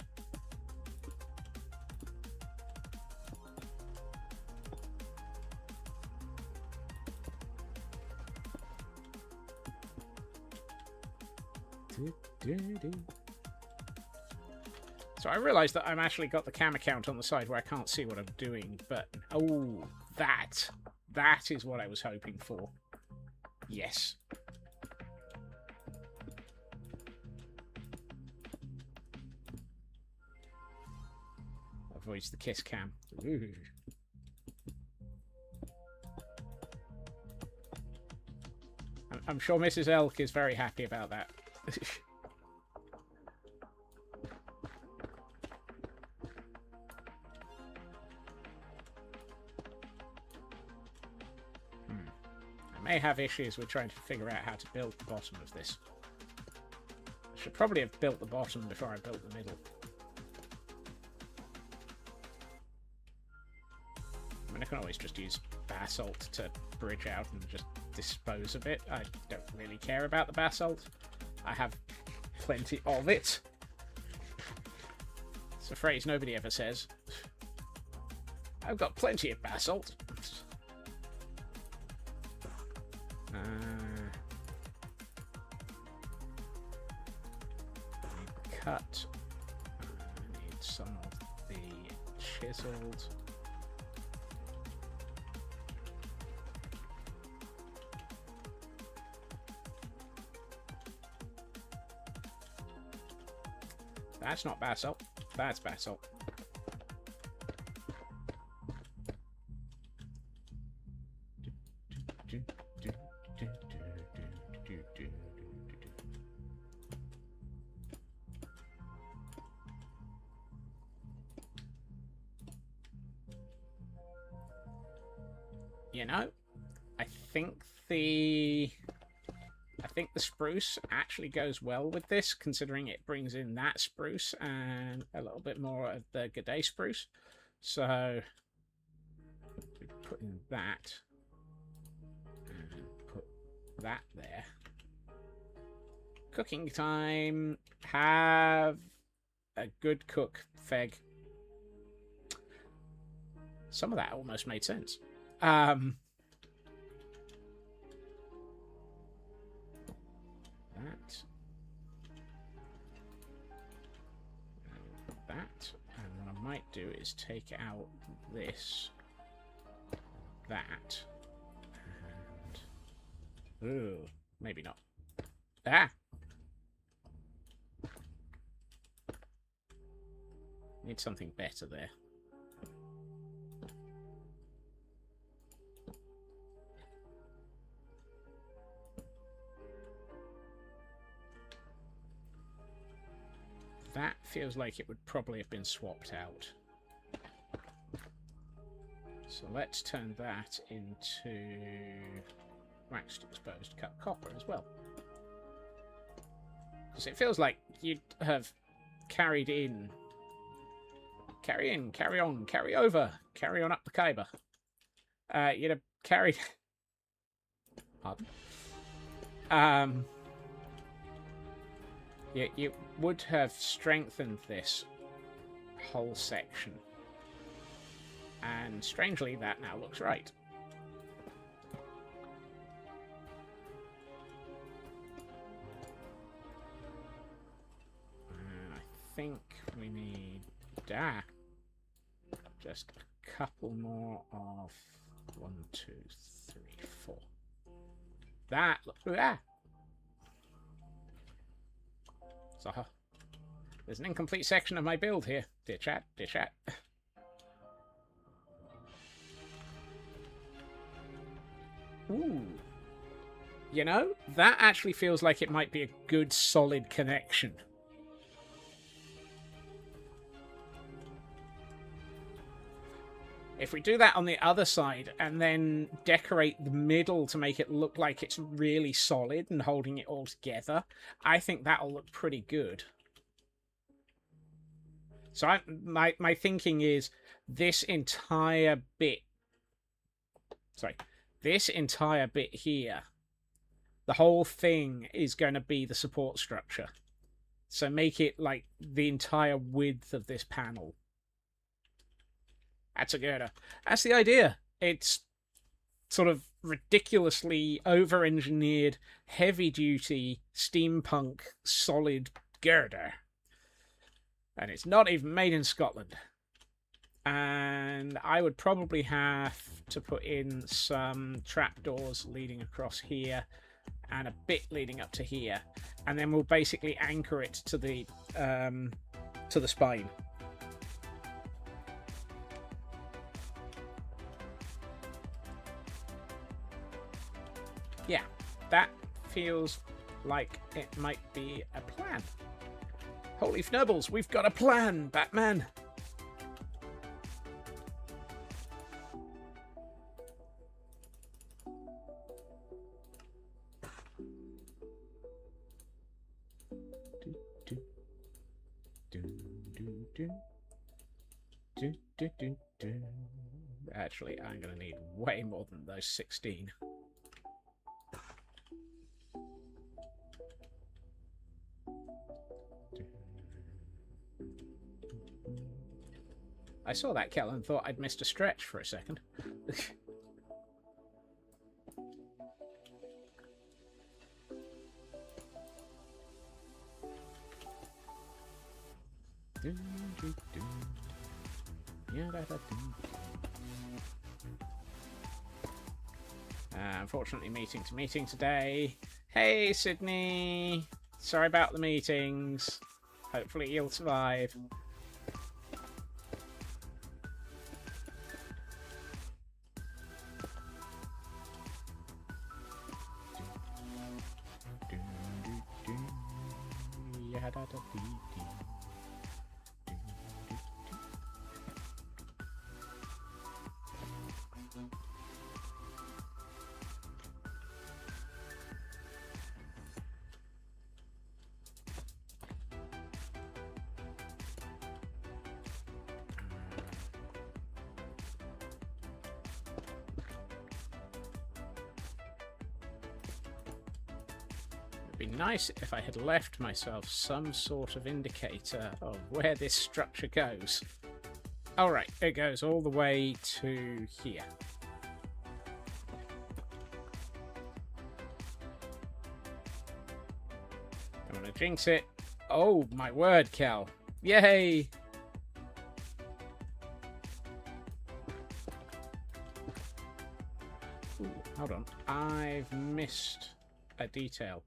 So I realised that I've actually got the camera count on the side where I can't see what I'm doing, but oh, that is what I was hoping for. Yes. Avoids the kiss cam. Ooh. I'm sure Mrs. Elk is very happy about that. I may have issues with trying to figure out how to build the bottom of this. I should probably have built the bottom before I built the middle. I mean, I can always just use basalt to bridge out and just dispose of it. I don't really care about the basalt. I have plenty of it. It's a phrase nobody ever says. I've got plenty of basalt. Cut. I need some of the chiseled. That's not basalt. That's basalt. You know, I think think the spruce actually goes well with this, considering it brings in that spruce and a little bit more of the G'day spruce. So we put in that and put that there. Cooking time. Have a good cook, Feg. Some of that almost made sense. That. And that. And what I might do is take out this. That. And... Ooh, maybe not. Ah! Need something better there. That feels like it would probably have been swapped out. So let's turn that into waxed exposed cut copper as well. Because it feels like you'd have carried in... Carry in, carry on, carry over, carry on up the Khyber. You'd have carried... Pardon? You would have strengthened this whole section. And strangely, that now looks right. And I think we need... just a couple more of 1, 2, 3, 4. That look. So there's an incomplete section of my build here, dear chat, dear chat. Ooh. You know, that actually feels like it might be a good solid connection. If we do that on the other side and then decorate the middle to make it look like it's really solid and holding it all together, I think that'll look pretty good. So my thinking is this entire bit... Sorry. This entire bit here, the whole thing is going to be the support structure. So make it like the entire width of this panel. That's a girder. That's the idea. It's sort of ridiculously over-engineered, heavy-duty, steampunk, solid girder. And it's not even made in Scotland. And I would probably have to put in some trapdoors leading across here and a bit leading up to here. And then we'll basically anchor it to the spine. Yeah, that feels like it might be a plan. Holy fnubbles, we've got a plan, Batman! Actually, I'm going to need way more than those 16. I saw that, Kel, and thought I'd missed a stretch for a second. Unfortunately, meeting to meeting today. Hey, Sydney. Sorry about the meetings. Hopefully you'll survive. be nice if I had left myself some sort of indicator of where this structure goes. Alright, it goes all the way to here. Don't want to jinx it. Oh, my word, Kel. Yay! Ooh, hold on. I've missed a detail.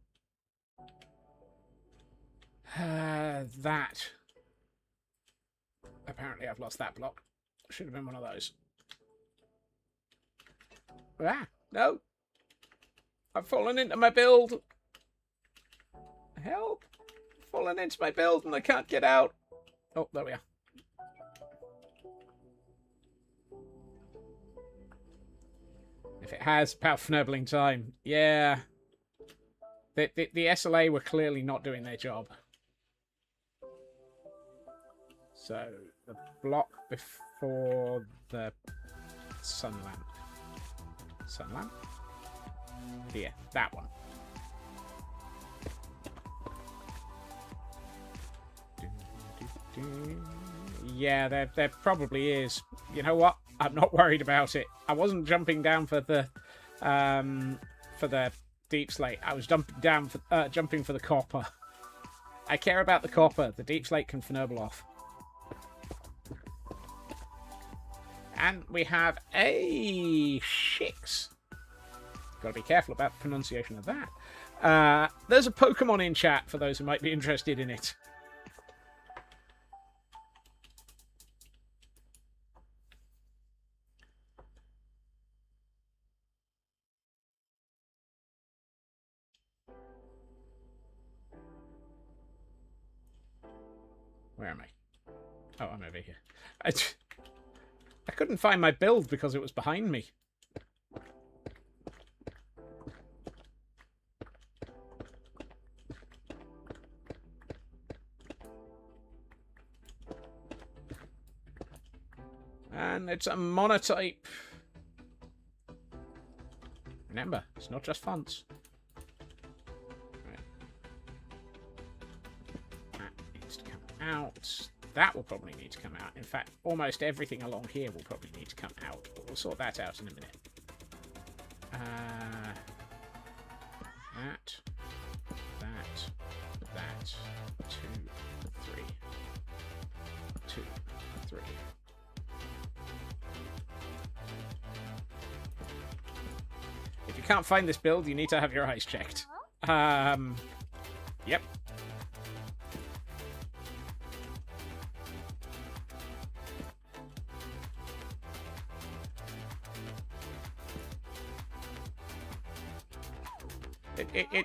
That. Apparently I've lost that block. Should have been one of those. Ah, no. I've fallen into my build. Help. I've fallen into my build and I can't get out. Oh, there we are. If it has, about fnurbling time. Yeah. The SLA were clearly not doing their job. So, the block before the sun lamp. Sun lamp? Here, that one. Yeah, there probably is. You know what? I'm not worried about it. I wasn't jumping down for the deep slate. I was jumping for the copper. I care about the copper. The deep slate can fnurble off. And we have a Shix. Got to be careful about the pronunciation of that. There's a Pokemon in chat for those who might be interested in it. Where am I? Oh, I'm over here. I couldn't find my build because it was behind me. And it's a monotype. Remember, it's not just fonts. Right. That needs to come out. That will probably need to come out. In fact, almost everything along here will probably need to come out. But we'll sort that out in a minute. That. 2, 3. 2, 3. If you can't find this build, you need to have your eyes checked. Yep.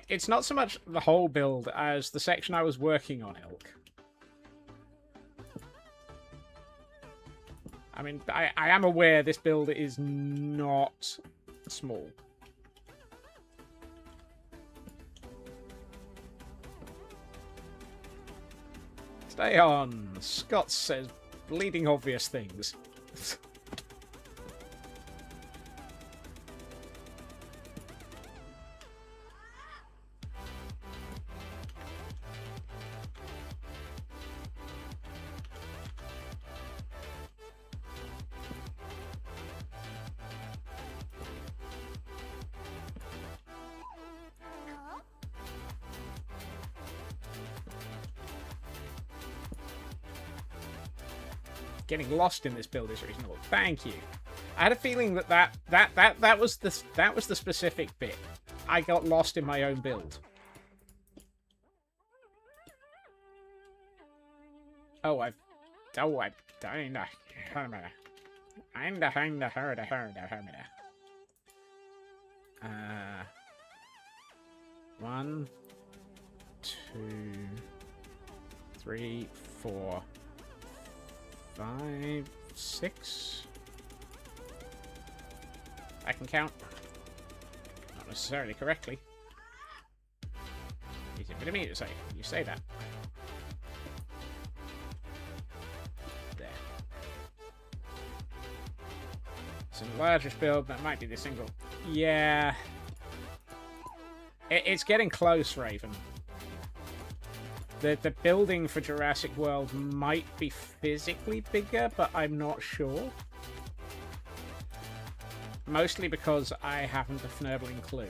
It's not so much the whole build as the section I was working on, Ilk. I mean, I am aware this build is not small. Stay on. Scott says bleeding obvious things. Getting lost in this build is reasonable. Thank you. I had a feeling that was the specific bit. I got lost in my own build. I'm One, 2, 3, 4, 5, 6. I can count. Not necessarily correctly. Easy for me to say. You say that. There. It's a largest build, but it might be the single. Yeah. It's getting close, Raven. The building for Jurassic World might be physically bigger, but I'm not sure. Mostly because I haven't a fnurbling clue.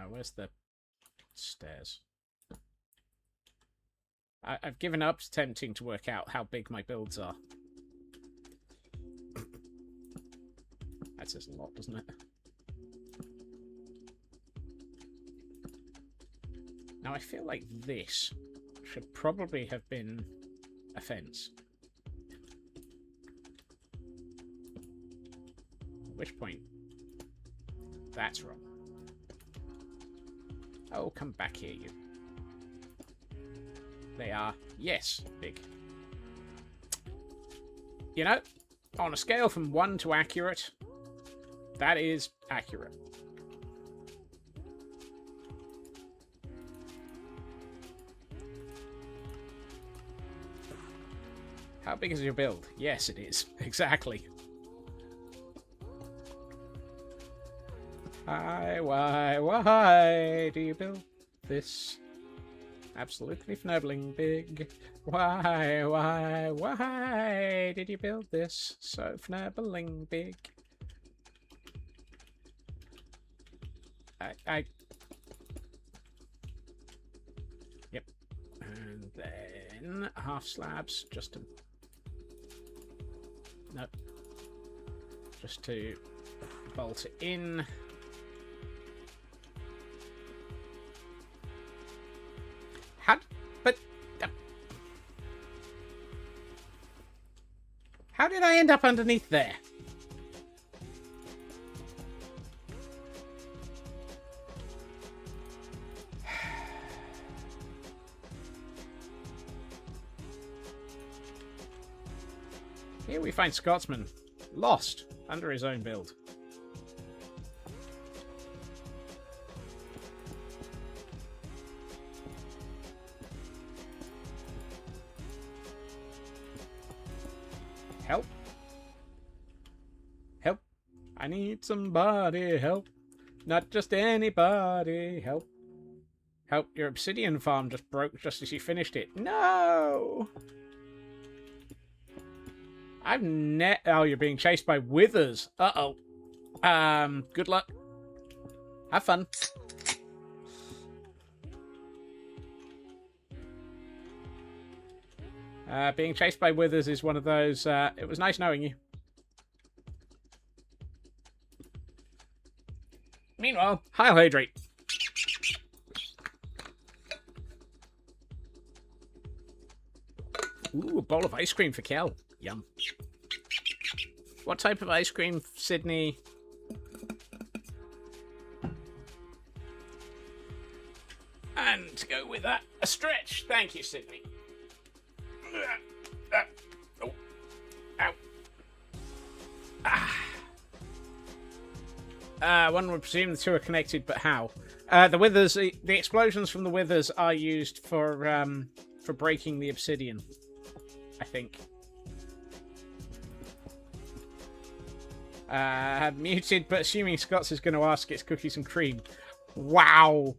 Where's the stairs? I've given up attempting to work out how big my builds are. That says a lot, doesn't it? Now, I feel like this should probably have been a fence. At which point, that's wrong. Oh, come back here, you. They are, yes, big. You know, on a scale from 1 to accurate, that is accurate. How big is your build? Yes, it is. Exactly. Why do you build this? Absolutely fnurbling big. Why did you build this so fnurbling big? Yep. And then half slabs just to... No. Just to bolt it in. How did I end up underneath there? Here we find Scotsman, lost, under his own build. Help. Help. I need somebody. Help. Not just anybody. Help. Help. Your obsidian farm just broke just as you finished it. No! I've Oh, you're being chased by withers. Uh-oh. Good luck. Have fun. Being chased by withers is one of those, it was nice knowing you. Meanwhile, I'll hydrate. Ooh, a bowl of ice cream for Kel. Yum. What type of ice cream, Sydney? And to go with that, a stretch. Thank you, Sydney. Oh. Ow. One would presume the two are connected, but how? The withers, the explosions from the withers are used for breaking the obsidian, I think. Muted, but assuming Scots is going to ask, it's cookies and cream. Wow.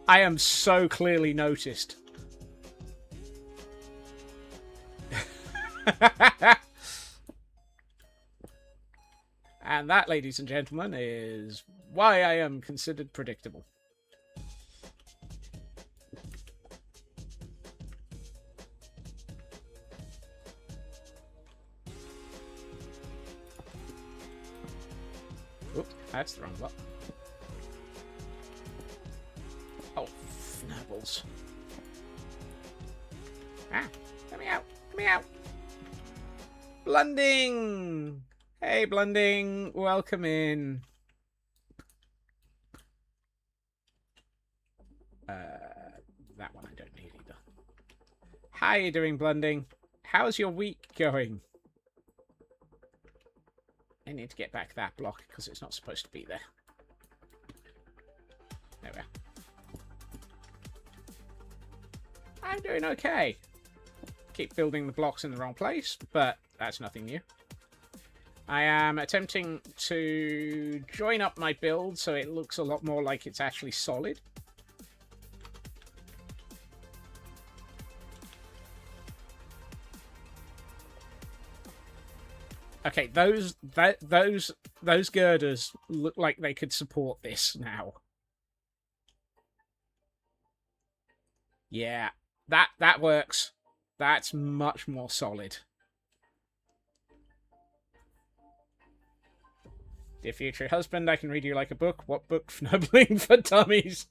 I am so clearly noticed. And that, ladies and gentlemen, is why I am considered predictable. Oops, that's the wrong button. Oh, fnubbles. Ah, let me out. Let me out. Blunding! Hey, Blunding. Welcome in. That one I don't need either. How are you doing, Blunding? How's your week going? I need to get back that block because it's not supposed to be there. There we are. I'm doing okay. keep building the blocks in the wrong place, but that's nothing new. I am attempting to join up my build so it looks a lot more like it's actually solid. Okay, those girders look like they could support this now. Yeah, that works. That's much more solid. Dear future husband, I can read you like a book. What book? Fnubbling for Dummies.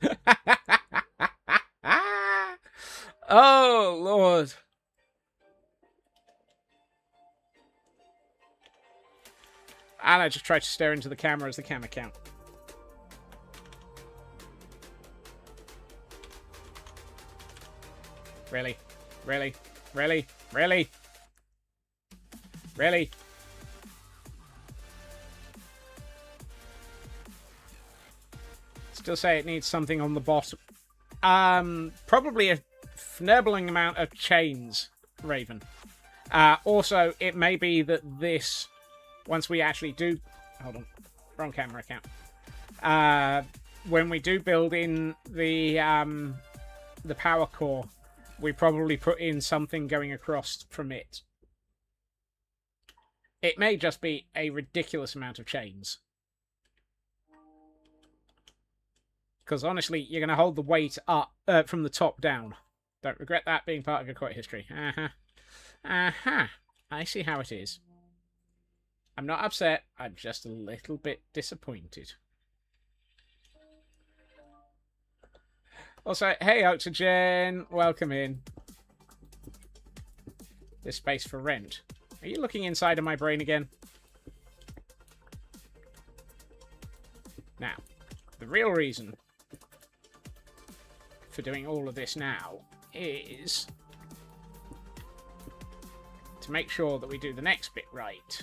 Oh, Lord. And I just tried to stare into the camera as the camera count. Really? Really? Really? Really? Really? Still say it needs something on the bottom. Probably a fnurbling amount of chains, Raven. Also, it may be that this, once we actually do... Hold on. Wrong camera account. When we do build in the power core, we probably put in something going across from it. It may just be a ridiculous amount of chains. Because honestly, you're going to hold the weight up from the top down. Don't regret that being part of your court history. I see how it is. I'm not upset. I'm just a little bit disappointed. Also, hey, Oxygen. Welcome in. This space for rent. Are you looking inside of my brain again? Now, the real reason for doing all of this now is to make sure that we do the next bit right.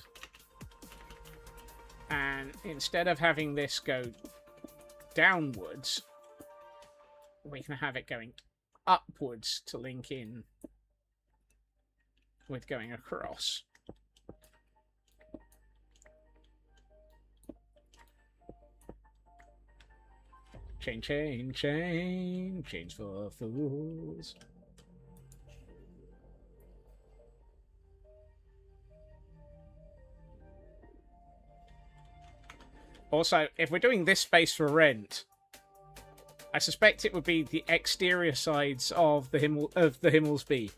And instead of having this go downwards, we can have it going upwards to link in with going across. Chain, chain, chain, chains for fools. Also, if we're doing this space for rent, I suspect it would be the exterior sides of the Himmelsby.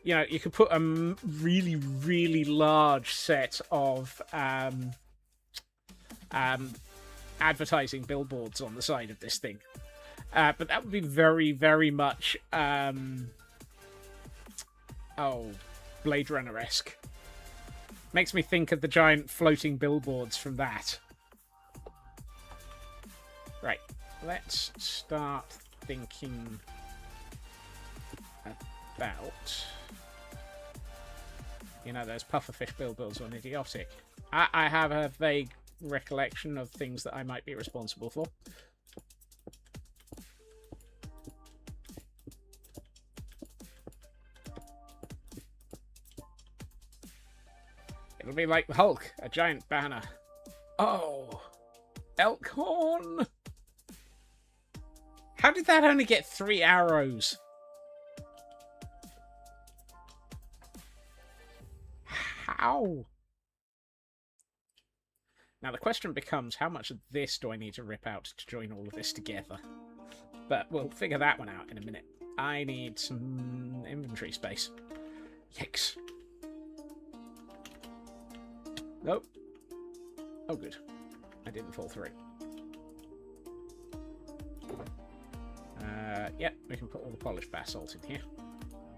You know, you could put a really, really large set of advertising billboards on the side of this thing. But that would be very, very much Blade Runner-esque. Makes me think of the giant floating billboards from that. Right, let's start thinking about... You know, those pufferfish billboards on Idiotic. I have a vague recollection of things that I might be responsible for. It'll be like the Hulk, a giant banner. Oh, Elkhorn! How did that only get 3 arrows? How? Now the question becomes, how much of this do I need to rip out to join all of this together? But we'll figure that one out in a minute. I need some inventory space. Yikes. Nope. Oh, good. I didn't fall through. Yep, we can put all the polished basalt in here.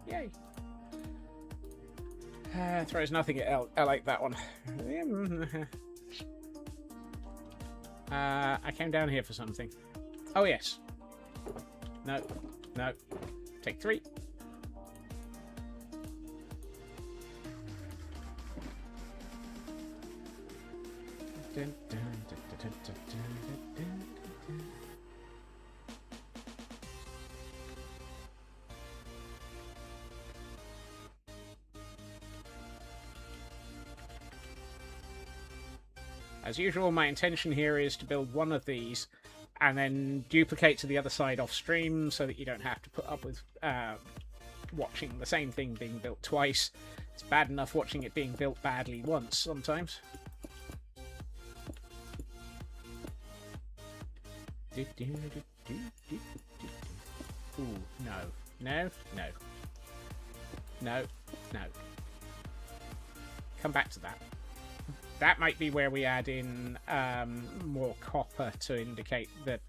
Yay. Throws nothing at L. I like that one. I came down here for something. Oh, yes. No. No. Take 3. As usual, my intention here is to build one of these and then duplicate to the other side off stream so that you don't have to put up with watching the same thing being built twice. It's bad enough watching it being built badly once sometimes. Ooh, no. No, no. No, no. Come back to that. That might be where we add in more copper to indicate the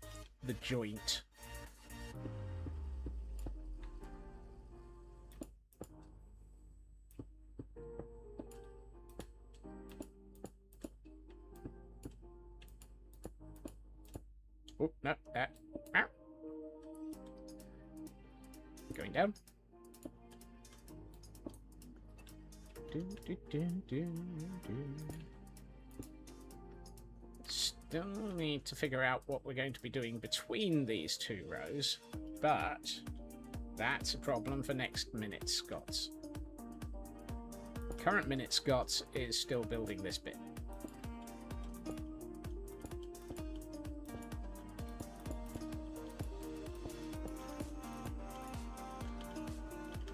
joint. Oh, no, that. Going down. Still need to figure out what we're going to be doing between these two rows, but that's a problem for next minute Scots. Current minute Scots is still building this bit.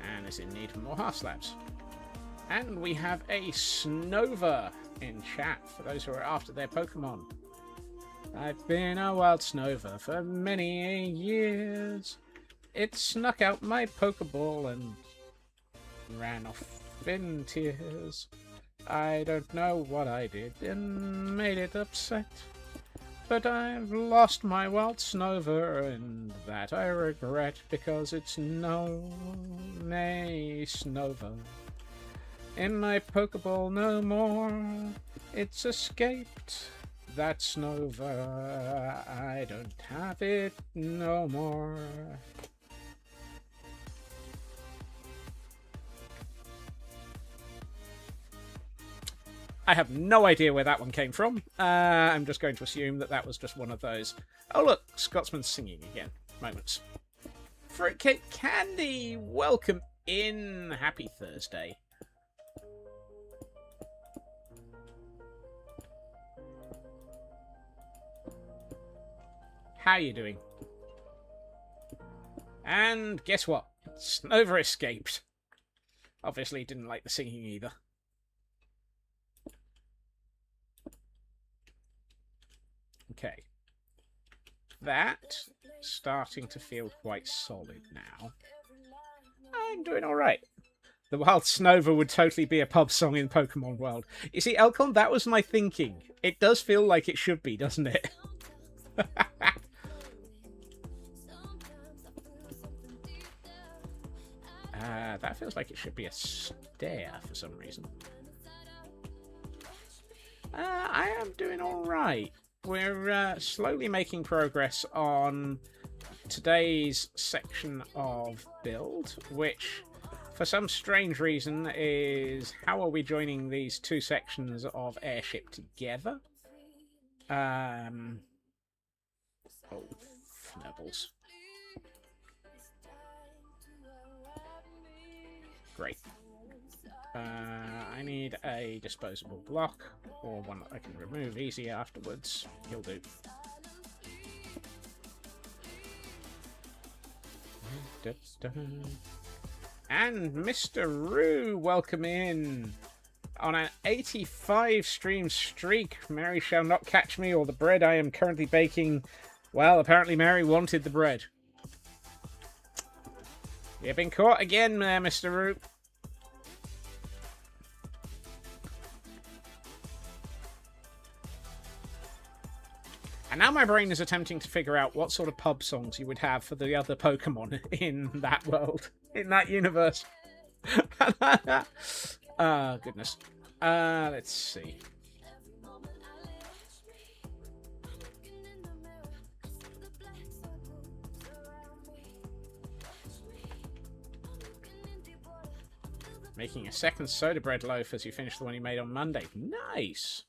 And is in need of more half slabs. And we have a Snover in chat for those who are after their Pokemon. I've been a wild Snover for many years. It snuck out my Pokeball and ran off in tears. I don't know what I did and made it upset, but I've lost my wild Snover, and that I regret because it's no nay Snover in my Pokeball no more. It's escaped. That Snover, I don't have it no more. I have no idea where that one came from. I'm just going to assume that that was just one of those, oh look, Scotsman's singing again, moments. Fruitcake Candy, welcome in. Happy Thursday. How you doing? And guess what? Snover escaped. Obviously didn't like the singing either. Okay. That starting to feel quite solid now. I'm doing alright. The Wild Snover would totally be a pub song in Pokemon World. You see, Elcon, that was my thinking. It does feel like it should be, doesn't it? That feels like it should be a stair for some reason. I am doing alright. We're slowly making progress on today's section of build, which, for some strange reason, is how are we joining these two sections of airship together? Oh, fnibbles. Great. I need a disposable block, or one that I can remove easy afterwards. He'll do. And Mr. Roo, welcome in. On an 85 stream streak, Mary shall not catch me, or the bread I am currently baking. Well, apparently Mary wanted the bread. You've been caught again there, Mr. Root. And now my brain is attempting to figure out what sort of pub songs you would have for the other Pokemon in that world, in that universe. Ah, goodness. Let's see. Making a second soda bread loaf as you finish the one you made on Monday. Nice!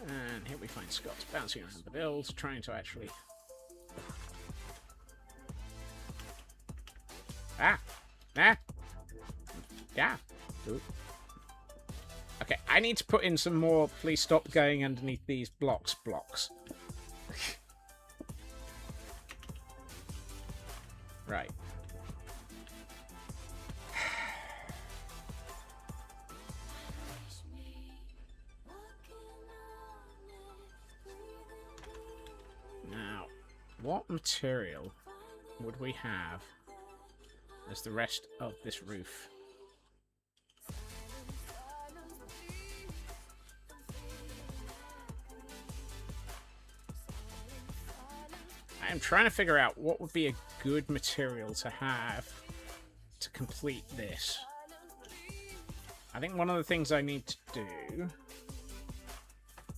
And here we find Scott's bouncing around the build, trying to actually... Ah! Yeah. Ooh. Okay, I need to put in some more. Please stop going underneath these blocks. Right. Now, what material would we have as the rest of this roof? I am trying to figure out what would be a good material to have to complete this. I think one of the things I need to do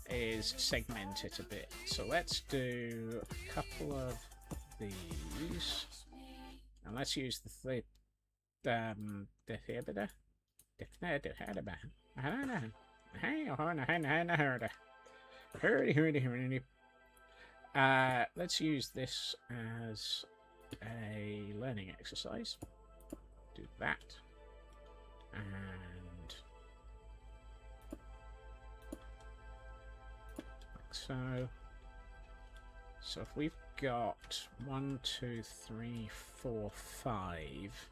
is segment it a bit. So let's do a couple of these. And let's use the let's use this as a learning exercise. Do that. And like so. So if we've got 1, 2, 3, 4, 5.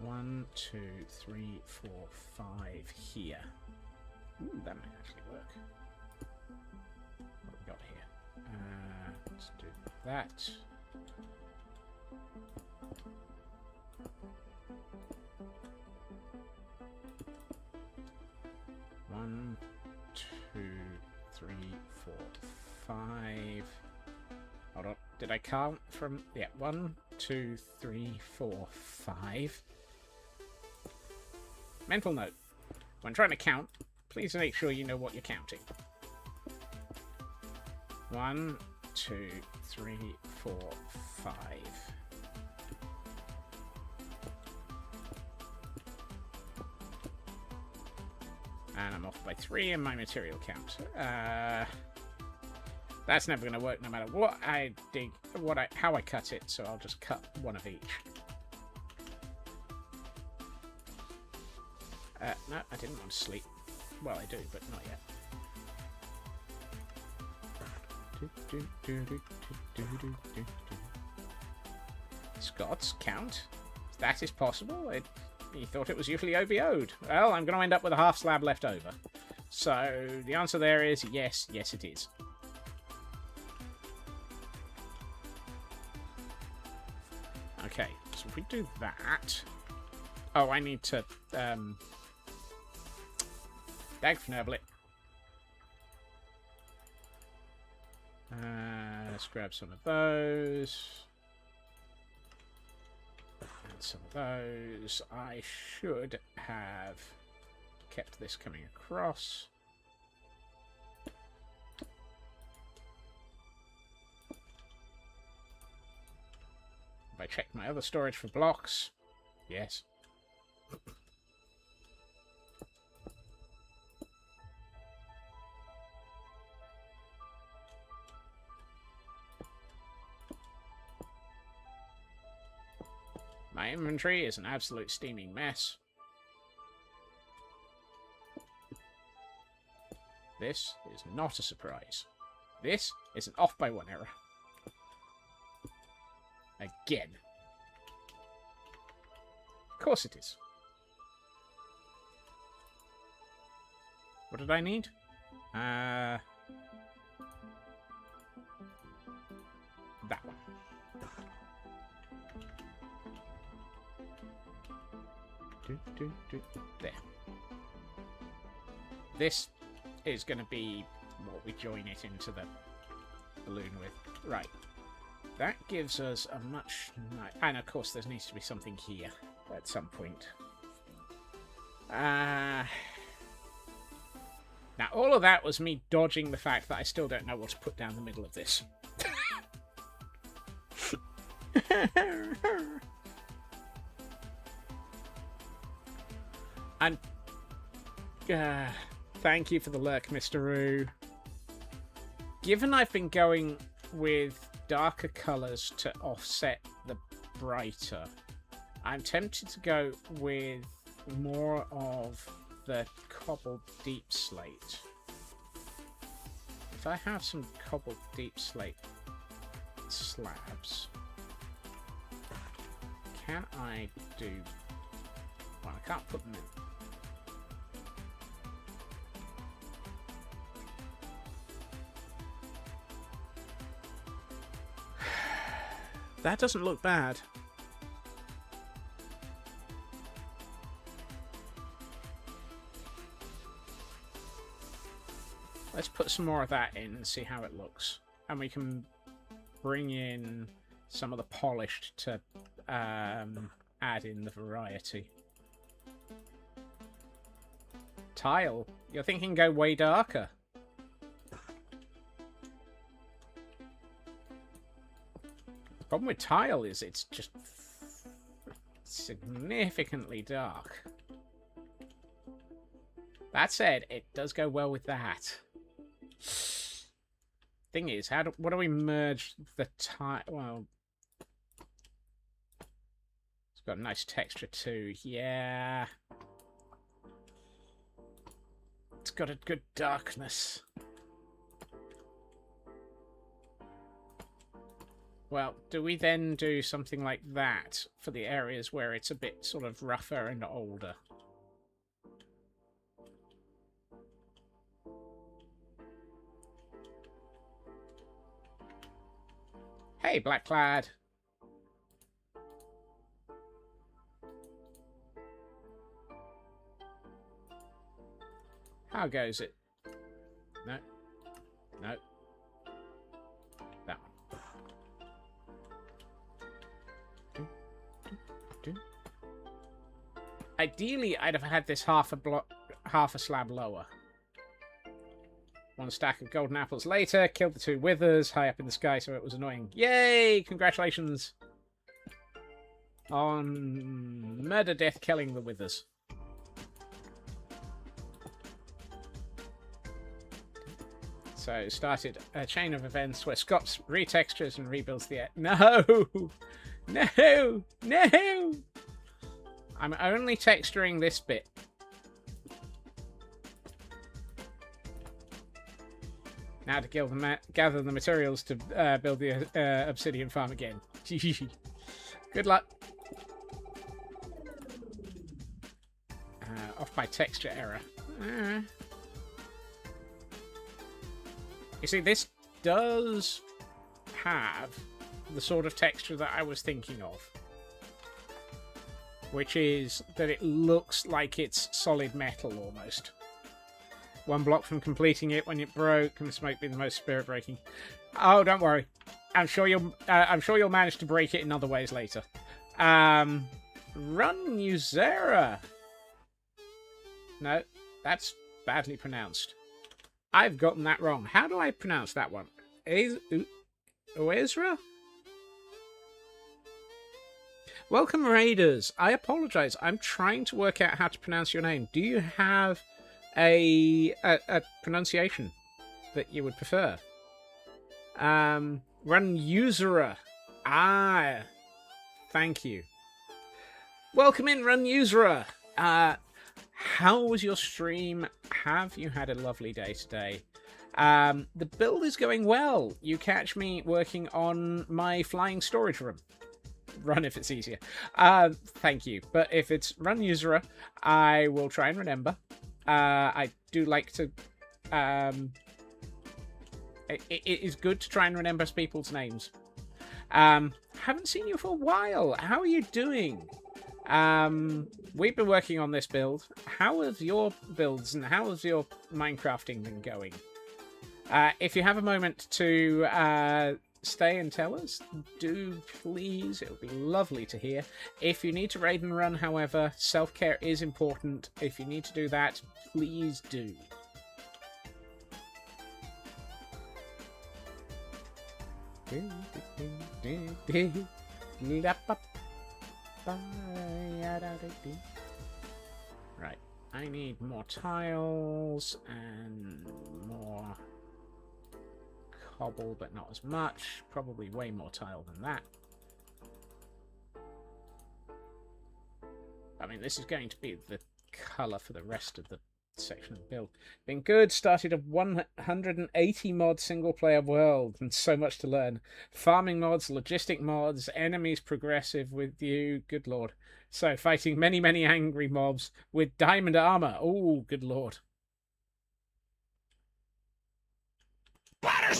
1, 2, 3, 4, 5 here. Ooh, that might actually work. What have we got here? Let's do that. One, 2, 3, 4, 5. Hold on. Did I count from... Yeah, 1, 2, 3, 4, 5. Mental note. When trying to count, please make sure you know what you're counting. 1, 2, 3, 4, 5. And I'm off by 3 in my material count. That's never going to work no matter what I dig, how I cut it, so I'll just cut one of each. No, I didn't want to sleep. Well, I do, but not yet. Scott's count? That is possible? He thought it was usually OBO'd. Well, I'm going to end up with a half slab left over. So, the answer there is yes, yes it is. Okay, so if we do that... Oh, I need to... Dagfnurble it. Let's grab some of those. And some of those. I should have kept this coming across. Have I checked my other storage for blocks? Yes. My inventory is an absolute steaming mess. This is not a surprise. This is an off by 1 error. Again. Of course it is. What did I need? That one. There. This is going to be what we join it into the balloon with. Right. That gives us a much... And of course there needs to be something here at some point. Now all of that was me dodging the fact that I still don't know what to put down the middle of this. And thank you for the lurk, Mr. Roo. Given I've been going with darker colours to offset the brighter, I'm tempted to go with more of the cobbled deep slate. If I have some cobbled deep slate slabs, can I do... Well, I can't put them in. That doesn't look bad. Let's put some more of that in and see how it looks. And we can bring in some of the polished to add in the variety. Tile. You're thinking go way darker. The problem with tile is it's just significantly dark. That said, it does go well with that. Thing is, what do we merge the tile? Well, it's got a nice texture too. Yeah, it's got a good darkness. Well, do we then do something like that for the areas where it's a bit sort of rougher and older? Hey, Blackclad. How goes it? No. No. That one. Ideally, I'd have had this half a slab lower. One stack of golden apples later, killed the two withers high up in the sky, so it was annoying. Yay! Congratulations on murder, death, killing the withers. So started a chain of events where Scott retextures and rebuilds the... No! No! No! I'm only texturing this bit. Now to gather the materials to build the obsidian farm again. Good luck. Off by texture error. You see, this does have the sort of texture that I was thinking of. Which is that it looks like it's solid metal almost. One block from completing it when it broke, and this might be the most spirit-breaking. Oh, don't worry. I'm sure you'll manage to break it in other ways later. Run Uzera. No, that's badly pronounced. I've gotten that wrong. How do I pronounce that one? Oezra? Welcome, Raiders. I apologize. I'm trying to work out how to pronounce your name. Do you have a pronunciation that you would prefer? Run Userer. Ah, thank you. Welcome in, Run Userer. How was your stream? Have you had a lovely day today? The build is going well. You catch me working on my flying storage room. Run if it's easier. Thank you. But if it's Run Userer, I will try and remember. I do like to... It is good to try and remember people's names. Haven't seen you for a while. How are you doing? We've been working on this build. How have your builds and how has your Minecrafting been going? If you have a moment to stay and tell us, do please. It would be lovely to hear. If you need to raid and run, however, self-care is important. If you need to do that, please do. Right. I need more tiles and more cobble, but not as much. Probably way more tile than that. I mean, this is going to be the colour for the rest of the section of the build. Been good. Started a 180 mod single player world, and so much to learn. Farming mods, logistic mods, enemies progressive with you. Good lord. So fighting many, many angry mobs with diamond armor. Oh, good lord. I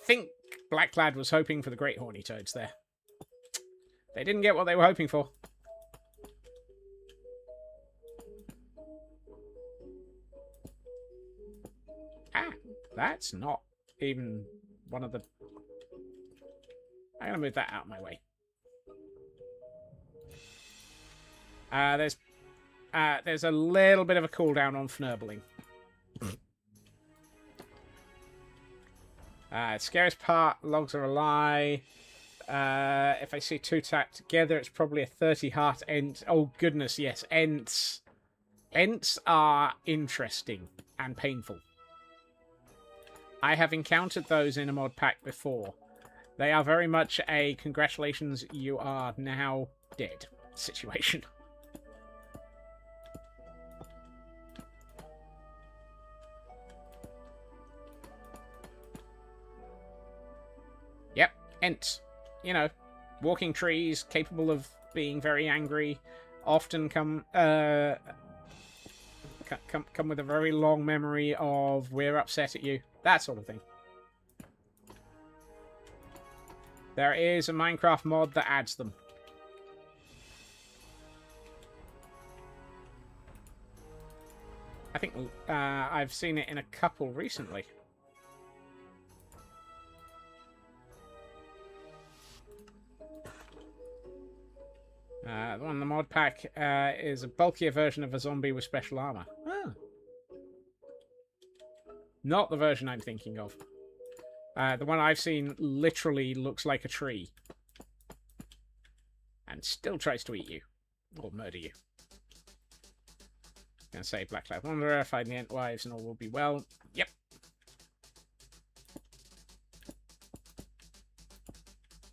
think Blacklad was hoping for the great horny toads there. They didn't get what they were hoping for. Ah, that's not even one of the... I'm going to move that out of my way. There's a little bit of a cooldown on fnurbling. Scariest part, logs are a lie. If I see two tacked together, it's probably a 30 heart ent. Oh, goodness, yes. Ents. Ents are interesting and painful. I have encountered those in a mod pack before. They are very much a congratulations, you are now dead situation. Yep, Ents. You know, walking trees, capable of being very angry, often come with a very long memory of we're upset at you, that sort of thing. There is a Minecraft mod that adds them. I think I've seen it in a couple recently. The one in the mod pack is a bulkier version of a zombie with special armor. Oh. Not the version I'm thinking of. The one I've seen literally looks like a tree. And still tries to eat you. Or murder you. Gonna say Black Cloud Wanderer, find the Entwives and all will be well. Yep.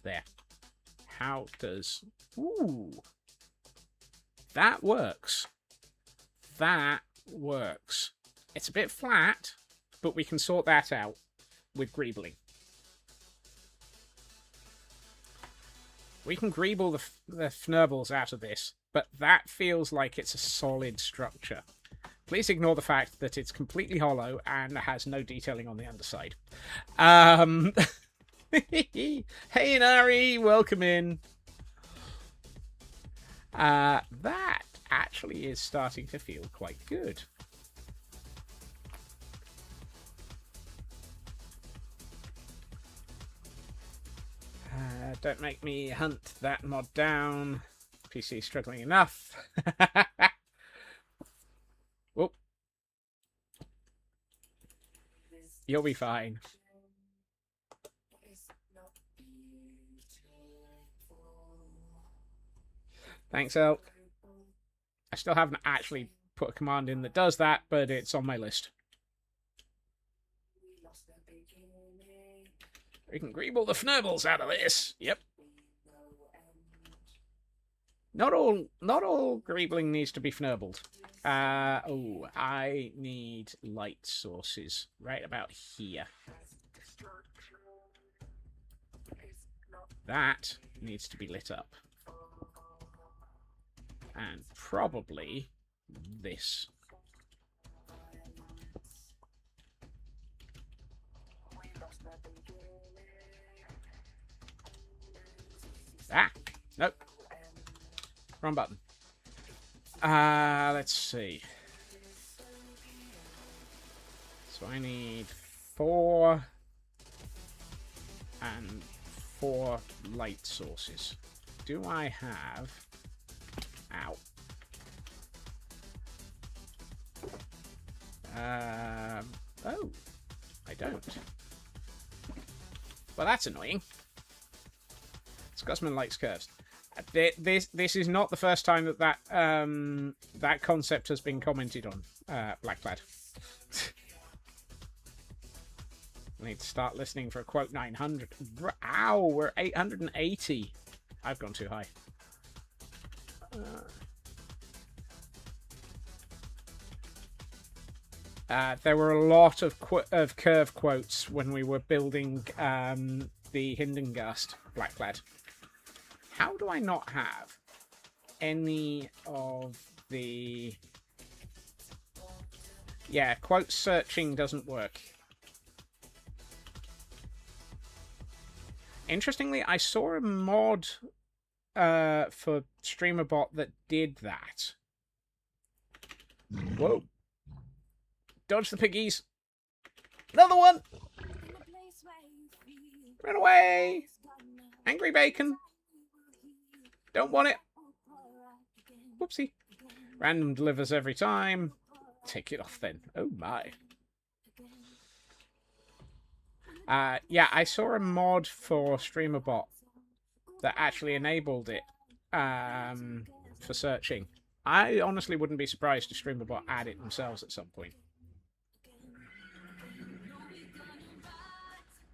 There. How does... Ooh. That works. That works. It's a bit flat, but we can sort that out with greebling. We can greeble the fnurbles out of this, but that feels like it's a solid structure. Please ignore the fact that it's completely hollow and has no detailing on the underside. Hey, Nari, welcome in. That actually is starting to feel quite good. Don't make me hunt that mod down. PC struggling enough. Whoop. You'll be fine. Thanks, Elk. I still haven't actually put a command in that does that, but it's on my list. We can greeble the fnurbles out of this. Yep. Not all greebling needs to be fnurbled. Oh, I need light sources right about here. That needs to be lit up. And probably this. Ah, nope. Wrong button. Let's see. So I need 4 and 4 light sources. Do I have... Ow. Oh, I don't. Well, that's annoying. Scotsman likes curves. This is not the first time that concept has been commented on. Blacklad. I need to start listening for a quote 900. Ow, we're 880. I've gone too high. There were a lot of curve quotes when we were building the Hindengast, Blacklad. How do I not have any of the... Yeah, quote searching doesn't work. Interestingly, I saw a mod for StreamerBot that did that. Whoa. Dodge the piggies. Another one. Run away. Angry bacon. Don't want it. Whoopsie. Random delivers every time. Take it off then. Oh my. Yeah, I saw a mod for StreamerBot that actually enabled it for searching. I honestly wouldn't be surprised if StreamerBot add it themselves at some point.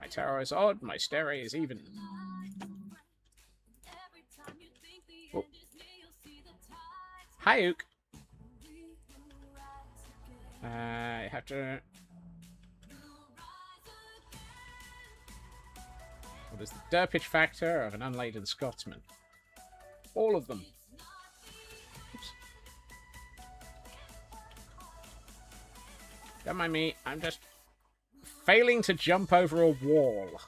My tower is odd, my stairway is even. Oh. Hi, Ook. I have to... What is the derpage factor of an unladen Scotsman? All of them. Oops. Don't mind me, I'm just failing to jump over a wall.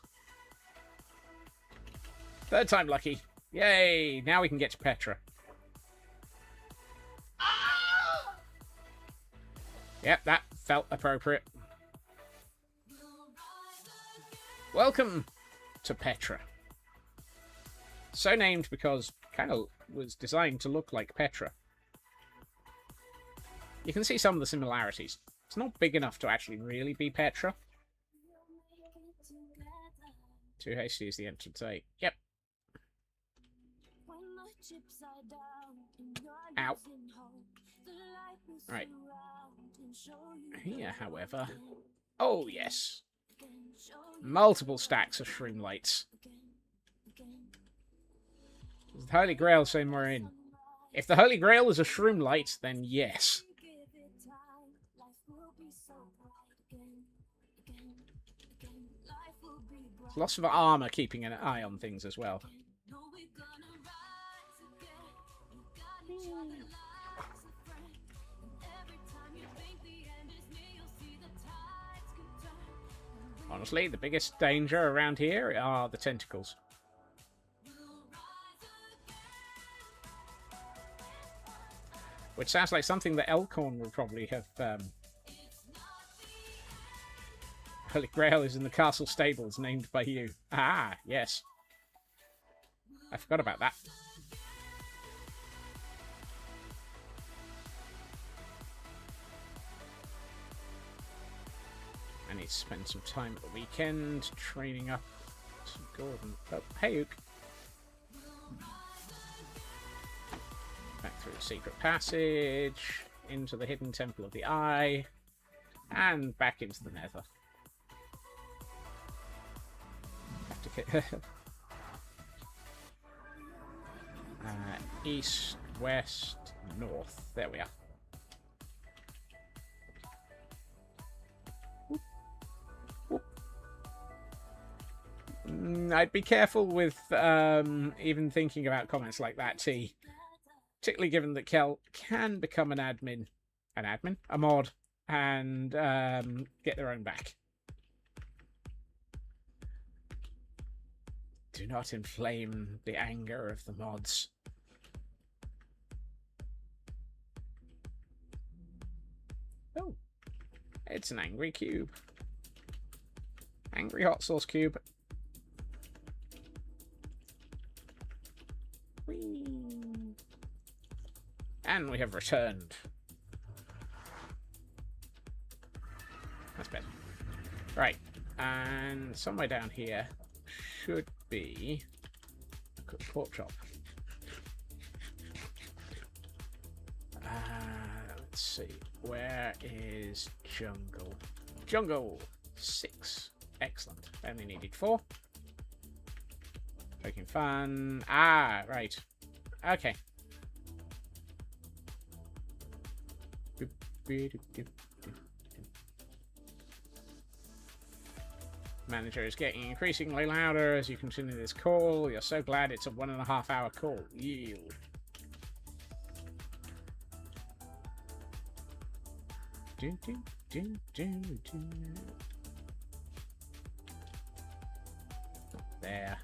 Third time lucky. Yay! Now we can get to Petra. Yep, that felt appropriate. Welcome to Petra. So named because kind of was designed to look like Petra. You can see some of the similarities. It's not big enough to actually really be Petra. Too hasty is the entrance 8. Yep. Ow. Right. Here, however... Oh, yes. Multiple stacks of shroom lights. Is the Holy Grail saying we're in? If the Holy Grail is a shroom light, then yes. Lots of armor keeping an eye on things as well. Honestly, the biggest danger around here are the tentacles. Which sounds like something that Elkhorn would probably have... Holy Grail is in the castle stables, named by you. Ah, yes. I forgot about that. I need to spend some time at the weekend training up some Gordon. Oh, hey, Ook. Back through the secret passage, into the hidden Temple of the Eye, and back into the Nether. Have to get east, west, north. There we are. I'd be careful with even thinking about comments like that, T. Particularly given that Kel can become an admin. A mod. And get their own back. Do not inflame the anger of the mods. Oh. It's an angry cube. Angry hot sauce cube. Whee. And we have returned. That's better. Right. And somewhere down here should be a cooked pork chop. Let's see. Where is jungle? Jungle 6. Excellent. Only needed 4. Poking fun. Ah, right. Okay. Manager is getting increasingly louder as you continue this call. You're so glad it's a 1.5 hour call. Yield. There.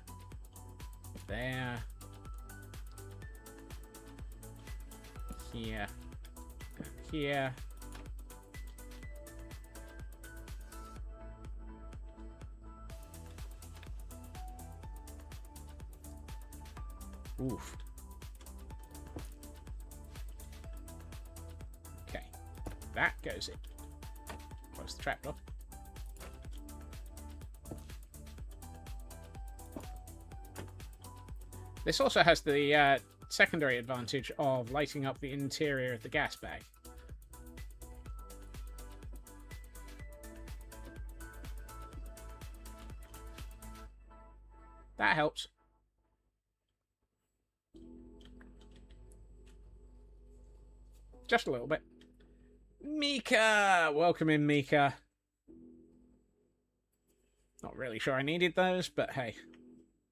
There. Here. Here. Oof. Okay. That goes in. Close the trapdoor. This also has the secondary advantage of lighting up the interior of the gas bag. That helps. Just a little bit. Mika! Welcome in, Mika. Not really sure I needed those, but hey.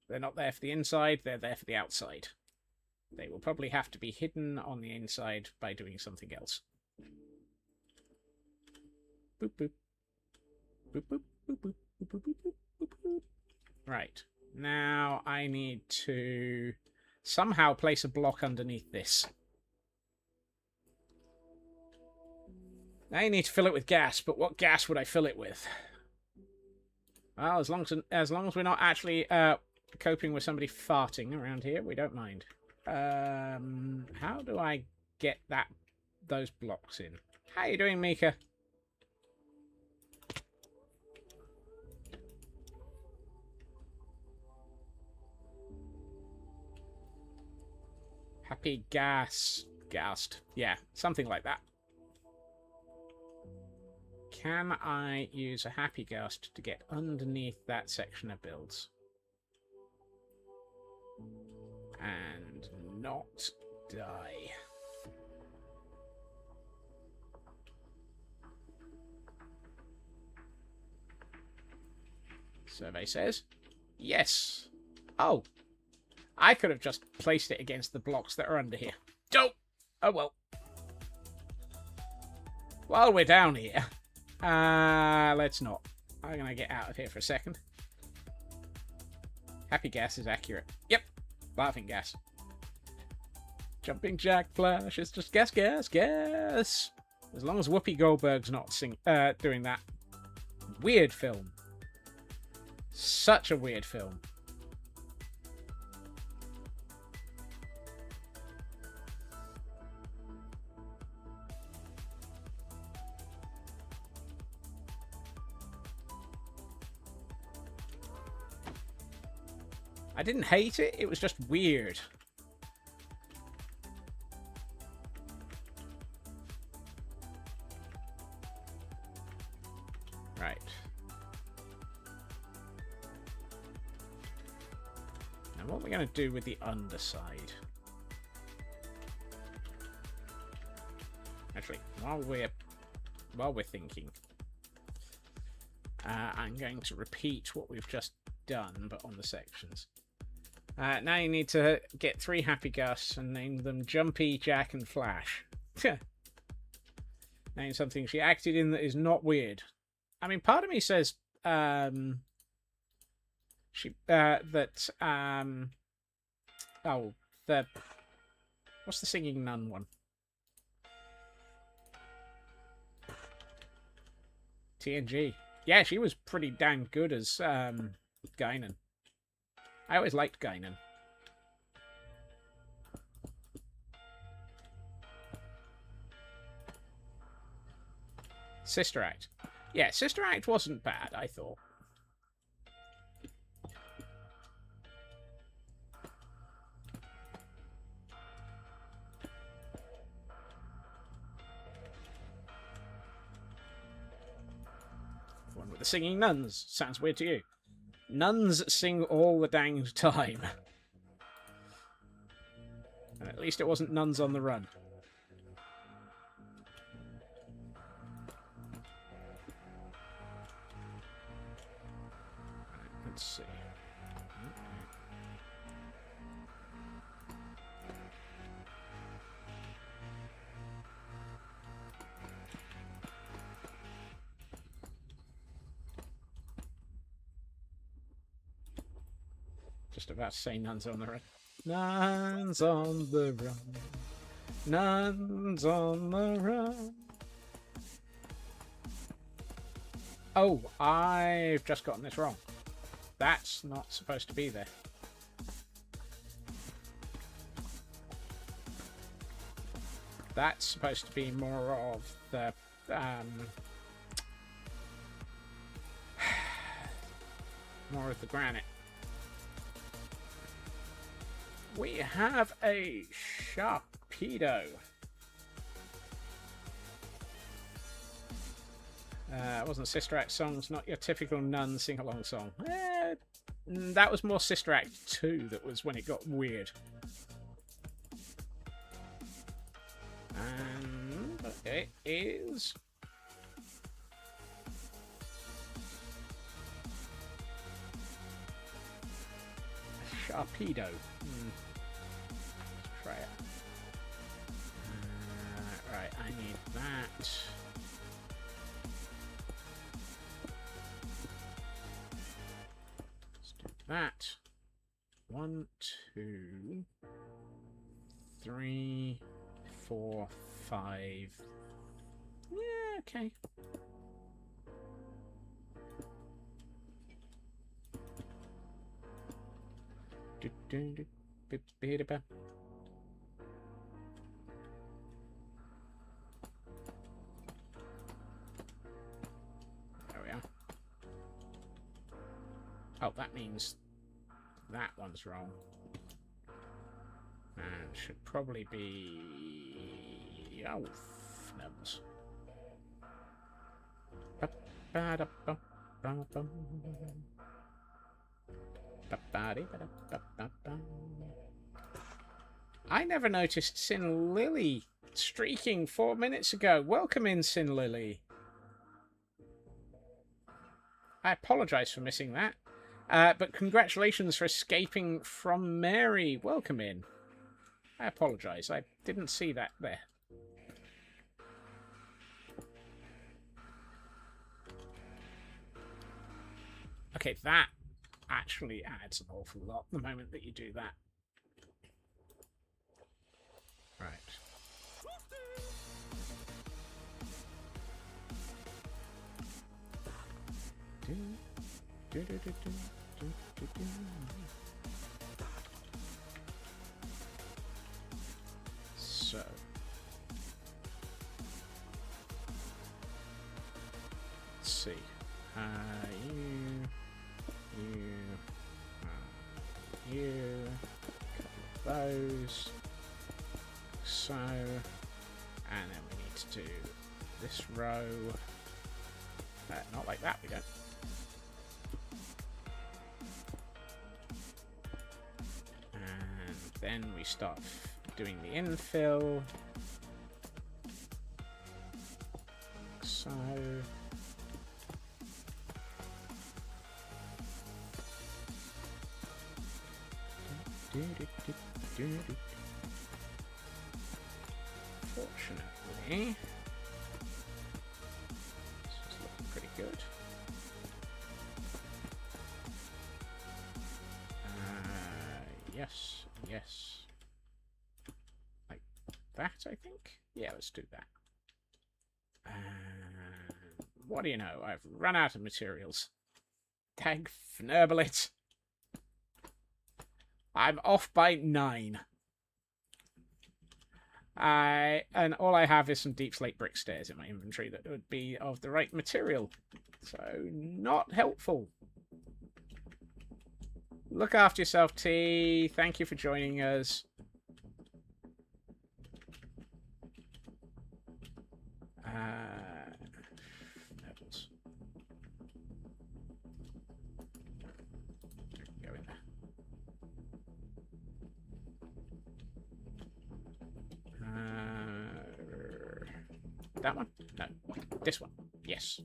They're not there for the inside, they're there for the outside. They will probably have to be hidden on the inside by doing something else. Boop, boop. Boop, boop, boop, boop, boop, boop, boop, boop, boop. Right. Now I need to somehow place a block underneath this. Now you need to fill it with gas, but what gas would I fill it with? Well, as long as we're not actually coping with somebody farting around here, we don't mind. How do I get those blocks in? How you doing, Mika? Happy gassed. Yeah, something like that. Can I use a happy gust to get underneath that section of builds? And not die. Survey says yes. Oh, I could have just placed it against the blocks that are under here. Don't. Oh well. While we're down here, let's not. I'm gonna get out of here for a second. Happy gas is accurate. Yep. Laughing gas. Jumping jack flash. It's just gas, gas, gas. As long as Whoopi Goldberg's not doing that. Weird film. Such a weird film. I didn't hate it, it was just weird. Right. Now what we're going to do with the underside. Actually, while we're thinking, I'm going to repeat what we've just done, but on the sections. Now you need to get 3 happy gusts and name them Jumpy, Jack, and Flash. Name something she acted in that is not weird. I mean, part of me says what's the singing nun one? TNG. Yeah, she was pretty damn good as Guinan. I always liked Guinan. Sister Act. Yeah, Sister Act wasn't bad, I thought. the singing nuns. Sounds weird to you. Nuns sing all the dang time. And at least it wasn't Nuns on the Run. Right, let's see. Just about to say Nuns on the Run. Nuns on the run. Nuns on the run. Oh, I've just gotten this wrong. That's not supposed to be there. That's supposed to be more of the more of the granite. We have a Sharpedo. It wasn't Sister Act songs, not your typical nun sing-along song. That was more Sister Act 2 that was when it got weird. And it is... Sharpedo. Let's try it. Right, I need that. Let's do that. 1, 2, 3, 4, 5. Yeah, okay. There we are. Oh, that means that one's wrong. And should probably be... Oh, numbers. I never noticed Sin Lily streaking 4 minutes ago. Welcome in, Sin Lily. I apologise for missing that. But congratulations for escaping from Mary. Welcome in. I apologise. I didn't see that there. Okay, that actually adds an awful lot the moment that you do that. Right. So. Let's see. You, a couple of those, so, and then we need to do this row, not like that, we don't. And then we start doing the infill, so. Fortunately, this is looking pretty good. Yes, yes. Like that, I think? Yeah, let's do that. What do you know? I've run out of materials. Tag Fnerbelit. I'm off by 9. And all I have is some deep slate brick stairs in my inventory that would be of the right material. So, not helpful. Look after yourself, T. Thank you for joining us. Levels. That one? No. This one. Yes.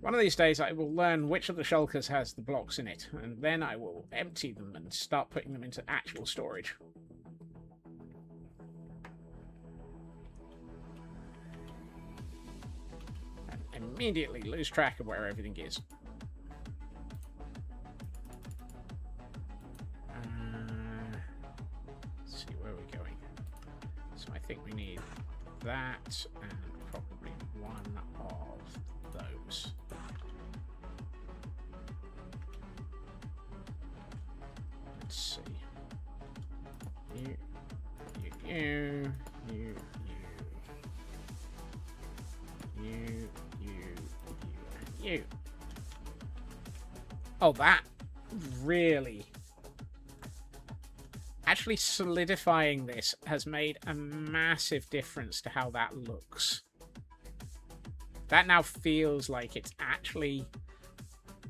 One of these days I will learn which of the shulkers has the blocks in it, and then I will empty them and start putting them into actual storage. And immediately lose track of where everything is. Let's see where we're going. So I think we need that and probably one of those. Let's see. You, and you. Oh, that really... Actually solidifying this has made a massive difference to how that looks. That now feels like it's actually...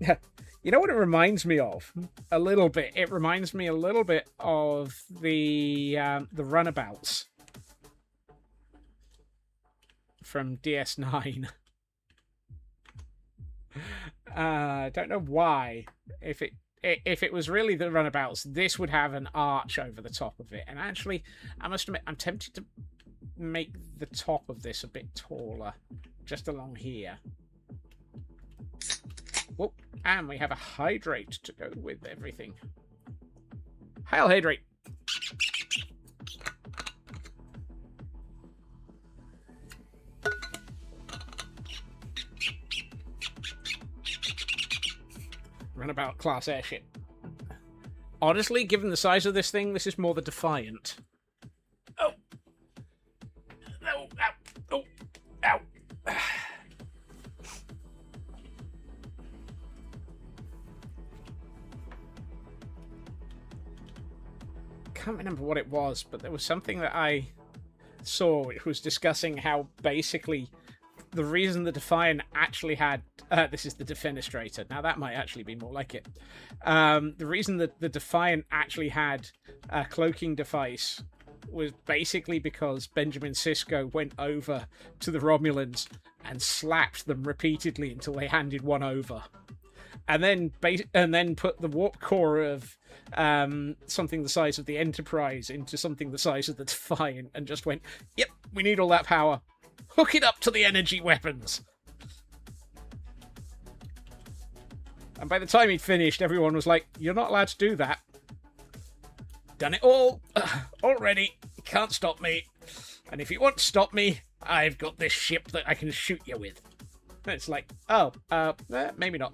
You know what it reminds me of? A little bit. It reminds me a little bit of the runabouts from DS9. Don't know why. If it was really the runabouts, this would have an arch over the top of it. And actually, I must admit, I'm tempted to make the top of this a bit taller, just along here. Whoop. And we have a hydrate to go with everything. Hail, hydrate! Runabout class airship. Honestly, given the size of this thing, this is more the Defiant. Oh! Oh! Ow! Oh! Ow! Can't remember what it was, but there was something that I saw which was discussing how basically the reason the Defiant actually had this is the Defenestrator. Now that might actually be more like it. The reason that the Defiant actually had a cloaking device was basically because Benjamin Sisko went over to the Romulans and slapped them repeatedly until they handed one over. And then put the warp core of something the size of the Enterprise into something the size of the Defiant and just went, yep, we need all that power. Hook it up to the energy weapons. And by the time he'd finished, everyone was like, you're not allowed to do that. Done it all. Already. You can't stop me. And if you want to stop me, I've got this ship that I can shoot you with. And it's like, oh, maybe not.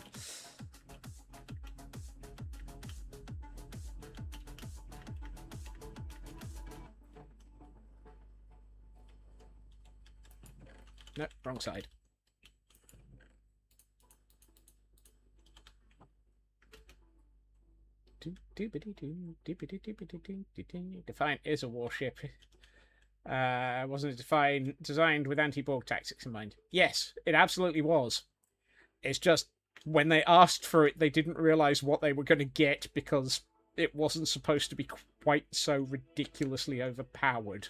No, wrong side. Defiant is a warship. Wasn't it designed with anti-Borg tactics in mind? Yes, it absolutely was. It's just when they asked for it, they didn't realize what they were going to get because it wasn't supposed to be quite so ridiculously overpowered.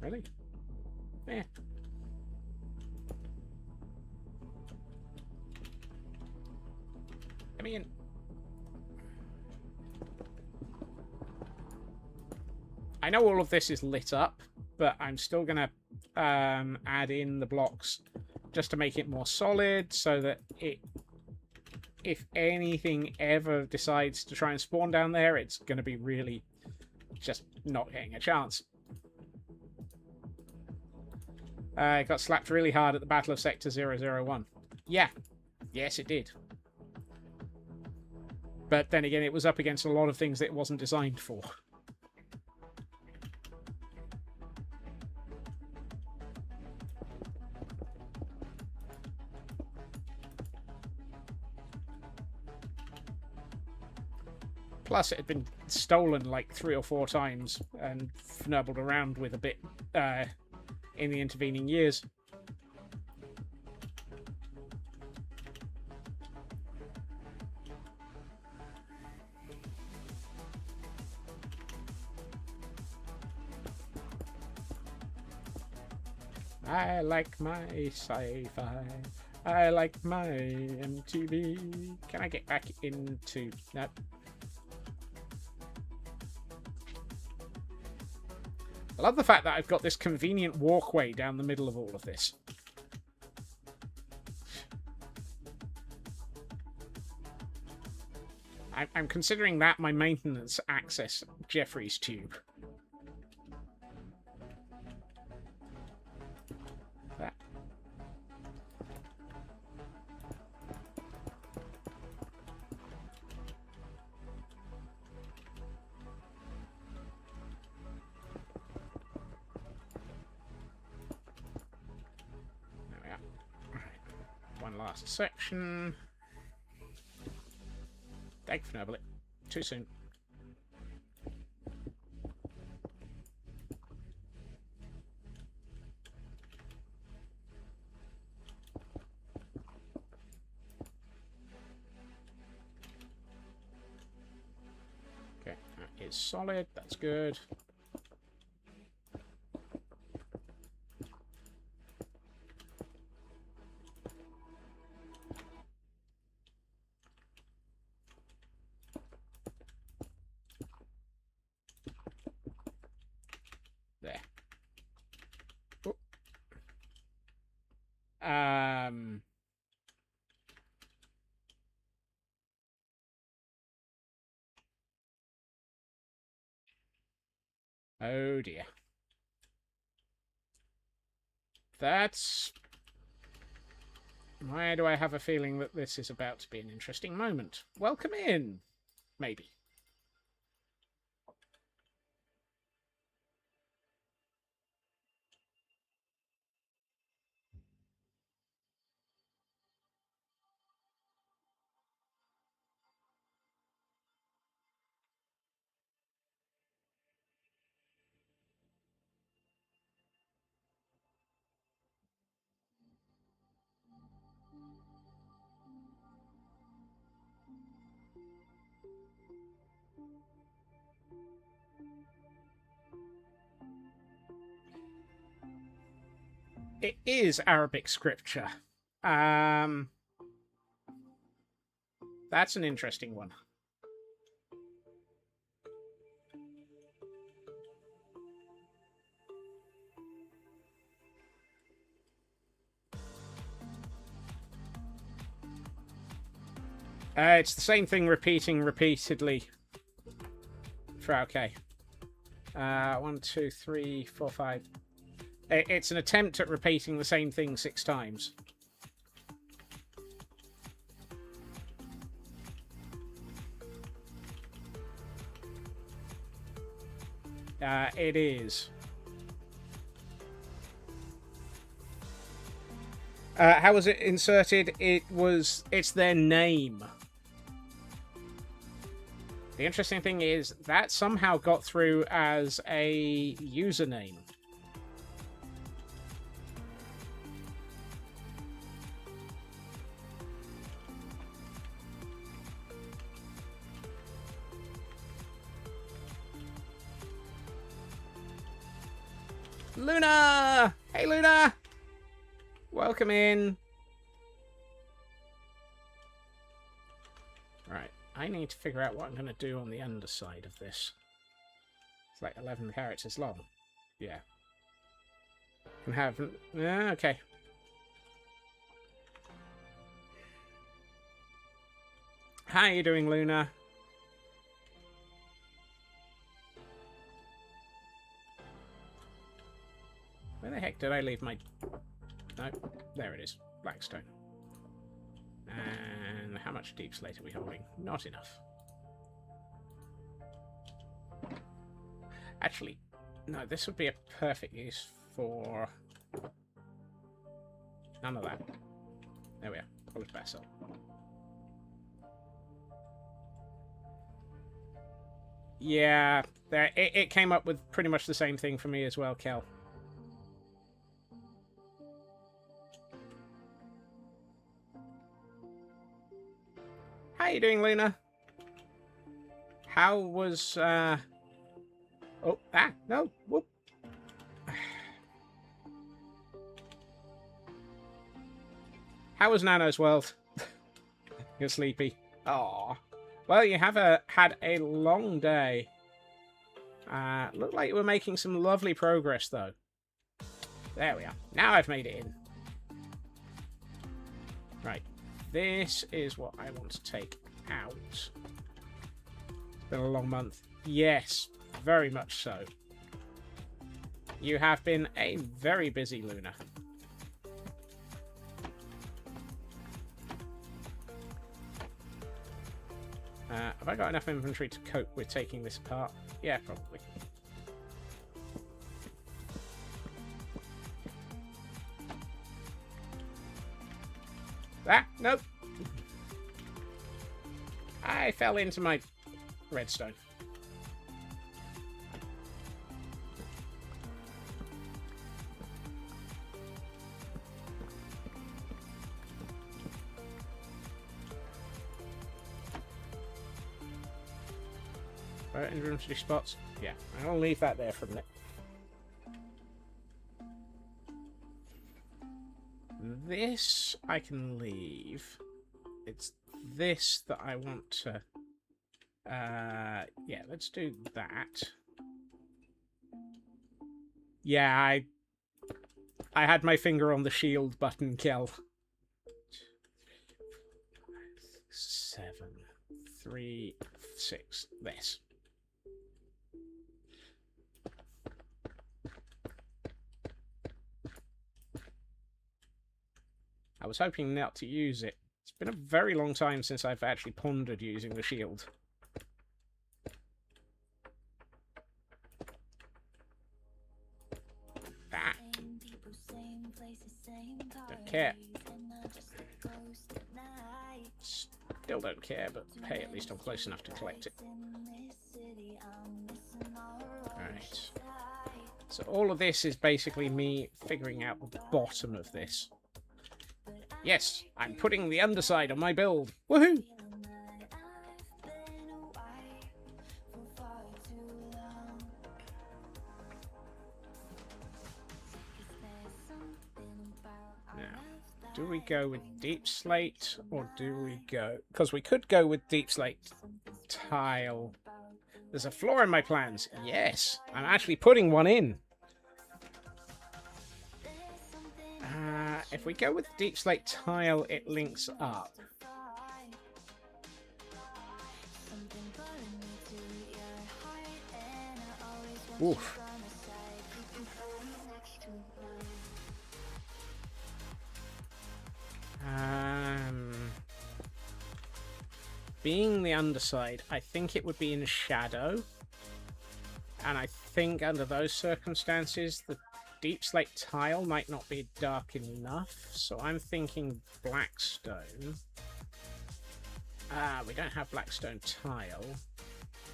Really? Yeah. I mean... I know all of this is lit up, but I'm still going to add in the blocks just to make it more solid so that if anything ever decides to try and spawn down there, it's going to be really just not getting a chance. It got slapped really hard at the Battle of Sector 001. Yeah. Yes, it did. But then again, it was up against a lot of things that it wasn't designed for. Plus, it had been stolen like 3 or 4 times and fnubbled around with a bit in the intervening years. I like my sci-fi. I like my MTV. Can I get back into... No. I love the fact that I've got this convenient walkway down the middle of all of this. I'm considering that my maintenance access Jeffrey's tube. That. There we are. Right. One last section. Thank you for it. Too soon. Okay, that is solid. That's good. There. Oh. Oh dear. That's... Why do I have a feeling that this is about to be an interesting moment? Welcome in. Maybe. It is Arabic scripture. That's an interesting one. It's the same thing repeating repeatedly. Okay. 1, 2, 3, 4, 5. It's an attempt at repeating the same thing 6 times. It is. How was it inserted? It's their name. The interesting thing is that somehow got through as a username. Luna! Hey, Luna! Welcome in. Right, I need to figure out what I'm going to do on the underside of this. It's like 11 characters long. Yeah. Can have... okay. How are you doing, Luna? Where the heck did I leave my... No, there it is. Blackstone. And how much deep slate are we holding? Not enough. Actually, no, this would be a perfect use for... None of that. There we are. Polished basalt. Yeah, it came up with pretty much the same thing for me as well, Kel. How you doing, Luna? How was, Oh, no, whoop. How was Nano's world? You're sleepy. Aw. Well, you have had a long day. Looked like we're making some lovely progress, though. There we are. Now I've made it in. Right. This is what I want to take out. It's been a long month. Yes, very much so. You have been a very busy Luna. Have I got enough inventory to cope with taking this apart? Yeah, probably. Ah, nope. I fell into my redstone. Inventory spots. Yeah, I'll leave that there for a minute. This I can leave. It's this that I want to... yeah, let's do that. Yeah, I had my finger on the shield button, Kel. 7, 3, 6. This. I was hoping not to use it. It's been a very long time since I've actually pondered using the shield. Ah. Don't care. Still don't care, but hey, at least I'm close enough to collect it. Alright. So all of this is basically me figuring out the bottom of this. Yes, I'm putting the underside on my build. Woohoo! Now, do we go with deep slate or do we go... Because we could go with deep slate tile. There's a flaw in my plans. Yes, I'm actually putting one in. If we go with deep slate tile, it links up. Oof. Being the underside, I think it would be in shadow. And I think under those circumstances, the deep slate tile might not be dark enough, so I'm thinking blackstone. We don't have blackstone tile,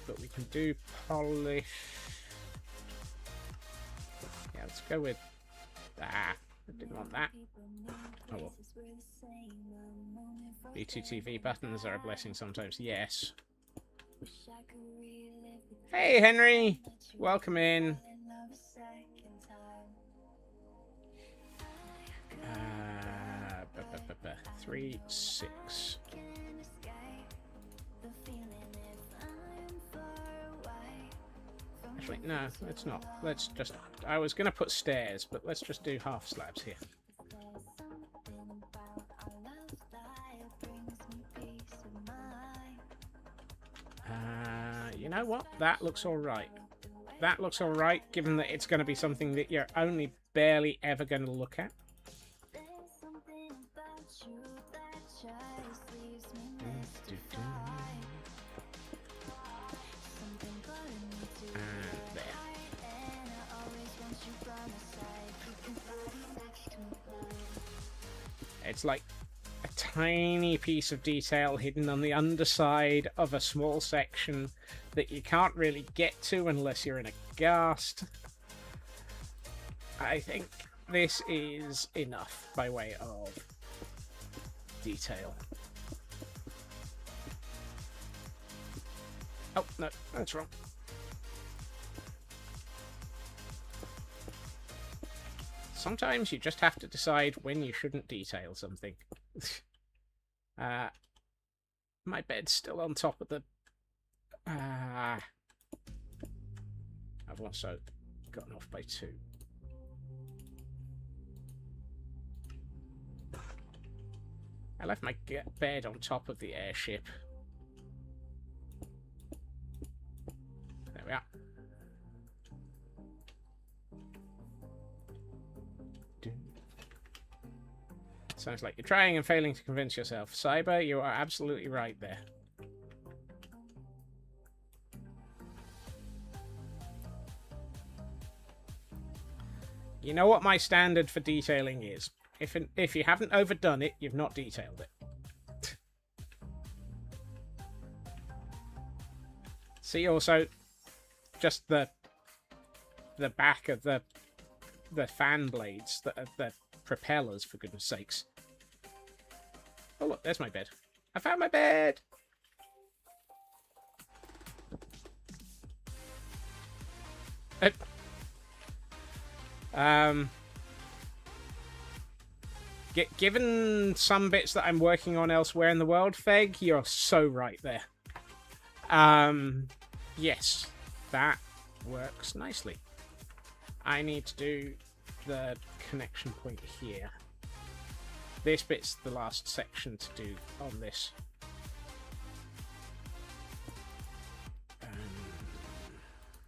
but we can do polish. Yeah, let's go with that. I didn't want that. Oh well. BTTV buttons are a blessing sometimes, yes. Hey Henry! Welcome in. 3, 6. Actually, no, let's not. Let's just... I was going to put stairs, but let's just do half slabs here. You know what? That looks alright. That looks alright, given that it's going to be something that you're only barely ever going to look at. It's like a tiny piece of detail hidden on the underside of a small section that you can't really get to unless you're in a ghast. I think this is enough by way of detail. Oh, no, that's wrong. Sometimes you just have to decide when you shouldn't detail something. My bed's still on top of the... I've also gotten off by 2. I left my bed on top of the airship. There we are. Sounds like you're trying and failing to convince yourself. Cyber, you are absolutely right there. You know what my standard for detailing is. If you haven't overdone it, you've not detailed it. See also just the back of the fan blades, the propellers, for goodness sakes. Oh look, there's my bed. I found my bed! Given some bits that I'm working on elsewhere in the world, Feg, you're so right there. Yes, that works nicely. I need to do the connection point here. This bit's the last section to do on this.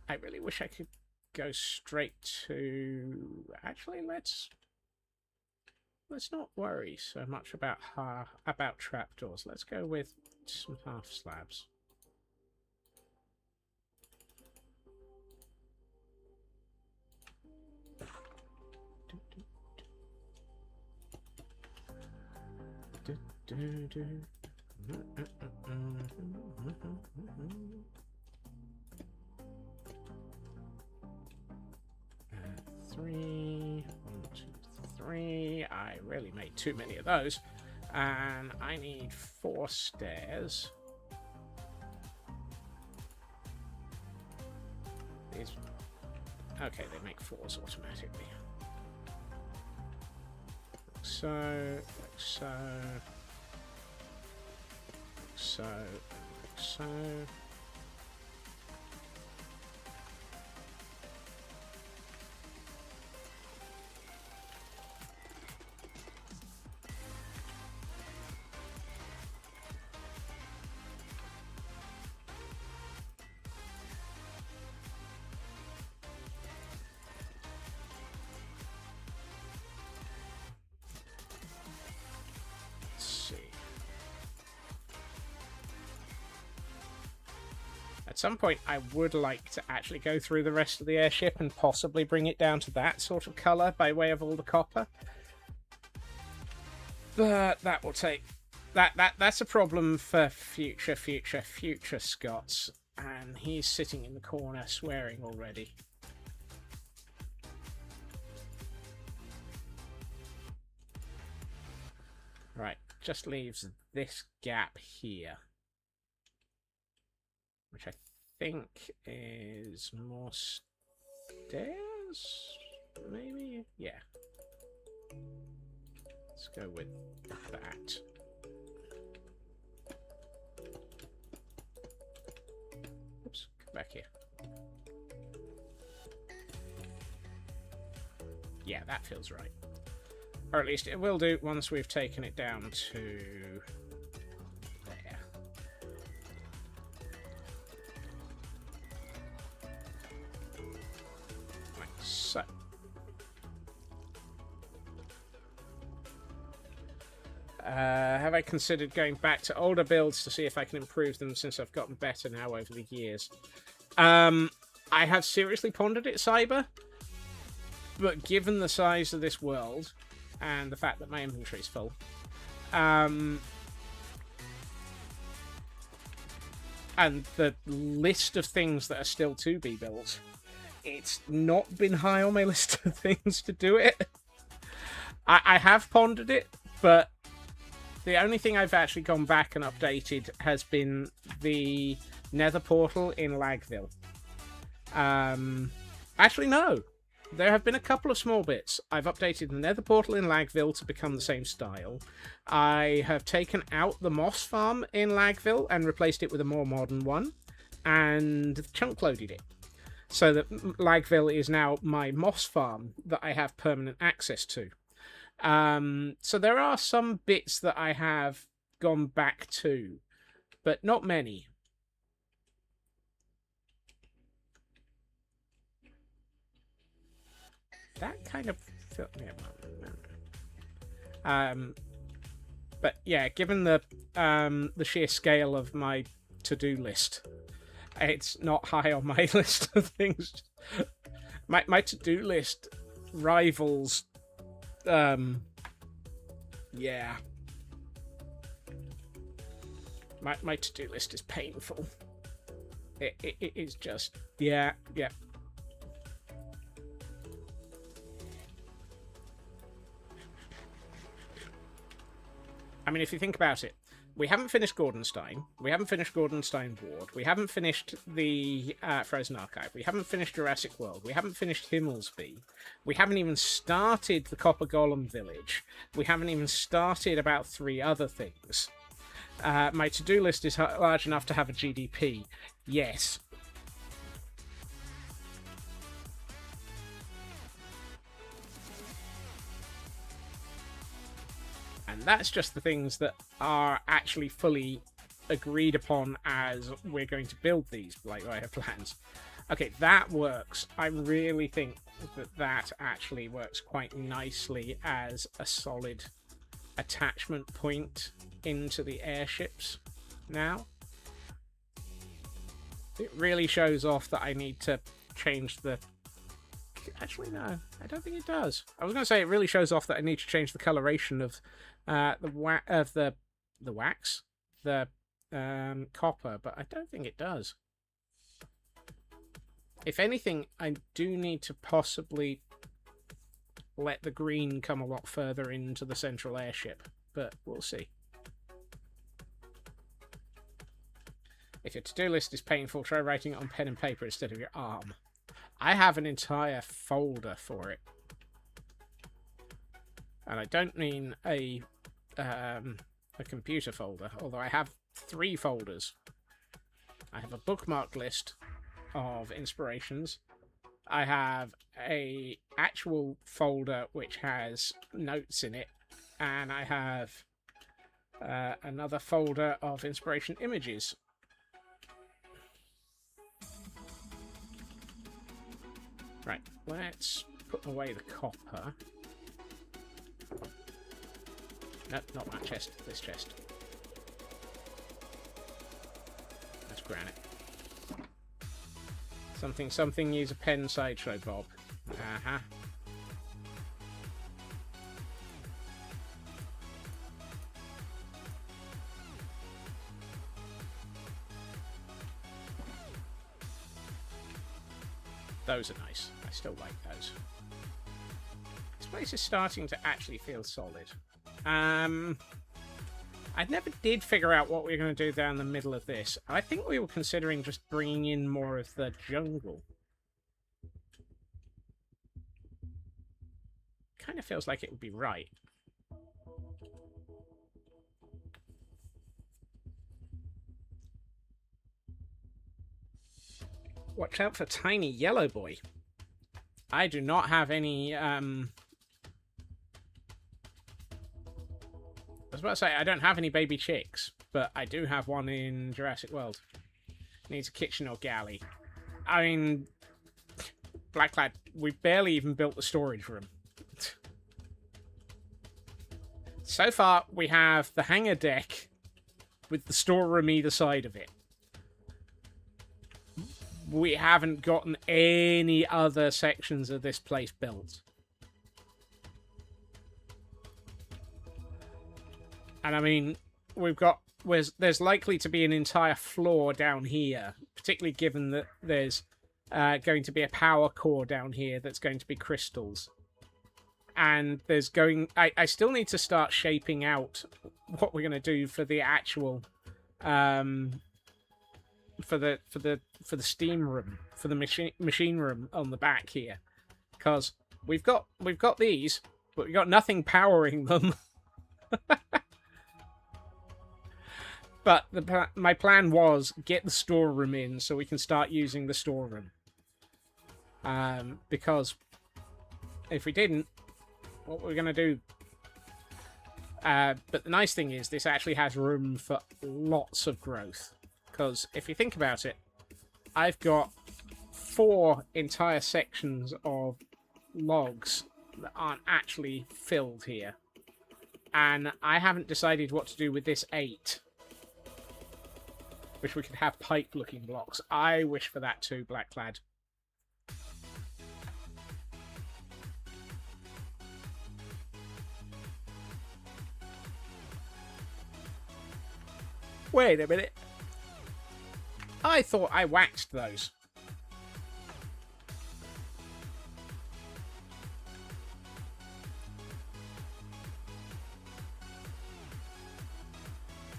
I really wish I could go straight to... Actually, let's not worry so much about trapdoors. Let's go with some half slabs. Three. 1, 2, 3. I really made too many of those. And I need 4 stairs. These... Okay, they make 4s automatically. Like so, like so. So, like so. At some point, I would like to actually go through the rest of the airship and possibly bring it down to that sort of colour by way of all the copper. But that will take... That's a problem for future Scots. And he's sitting in the corner swearing already. Right, just leaves this gap here. Which I think is more stairs? Maybe? Yeah. Let's go with that. Oops, come back here. Yeah, that feels right. Or at least it will do once we've taken it down to... So, have I considered going back to older builds to see if I can improve them since I've gotten better now over the years? I have seriously pondered it, Cyber, but given the size of this world and the fact that my inventory's full, And the list of things that are still to be built, it's not been high on my list of things to do it. I have pondered it, but the only thing I've actually gone back and updated has been the Nether portal in Lagville. Actually, no. There have been a couple of small bits. I've updated the Nether portal in Lagville to become the same style. I have taken out the moss farm in Lagville and replaced it with a more modern one, and chunk loaded it. So that Lagville is now my moss farm that I have permanent access to. So there are some bits that I have gone back to, but not many. That kind of... but yeah, given the sheer scale of my to-do list, it's not high on my list of things. My to-do list rivals... yeah. My to-do list is painful. It is just... Yeah. I mean, if you think about it, we haven't finished Gordonstein. We haven't finished Gordonstein Ward. We haven't finished the Frozen Archive. We haven't finished Jurassic World. We haven't finished Himmelsby. We haven't even started the Copper Golem Village. We haven't even started about 3 other things. My to-do list is large enough to have a GDP. Yes. And that's just the things that are actually fully agreed upon as we're going to build these Blight Rider plans. Okay, that works. I really think that actually works quite nicely as a solid attachment point into the airships now. It really shows off that I need to change the... Actually, no, I don't think it does. I was going to say it really shows off that I need to change the coloration of the wax, the copper, but I don't think it does. If anything, I do need to possibly let the green come a lot further into the central airship, but we'll see. If your to-do list is painful, try writing it on pen and paper instead of your arm. I have an entire folder for it. And I don't mean a computer folder, although I have 3 folders. I have a bookmark list of inspirations. I have a actual folder which has notes in it, and I have another folder of inspiration images. Right, let's put away the copper. No, not that chest, this chest. That's granite. Something, use a pen sideshow, Bob. Uh-huh. Those are nice. I still like those. This place is starting to actually feel solid. I never did figure out what we were going to do down the middle of this. I think we were considering just bringing in more of the jungle. Kind of feels like it would be right. Watch out for Tiny Yellow Boy. I do not have any, I was about to say, I don't have any baby chicks, but I do have one in Jurassic World. Needs a kitchen or galley. I mean, Blacklad, we barely even built the storage room. So far, we have the hangar deck with the storeroom either side of it. We haven't gotten any other sections of this place built. And I mean, there's likely to be an entire floor down here, particularly given that there's going to be a power core down here that's going to be crystals. And I still need to start shaping out what we're going to do for the actual for the steam room, for the machine room on the back here, because we've got these, but we've got nothing powering them. But my plan was get the storeroom in so we can start using the storeroom. Because if we didn't, what we're going to do? But the nice thing is this actually has room for lots of growth. Because if you think about it, I've got 4 entire sections of logs that aren't actually filled here. And I haven't decided what to do with this 8. Wish we could have pipe-looking blocks. I wish for that too, Blacklad. Wait a minute. I thought I waxed those.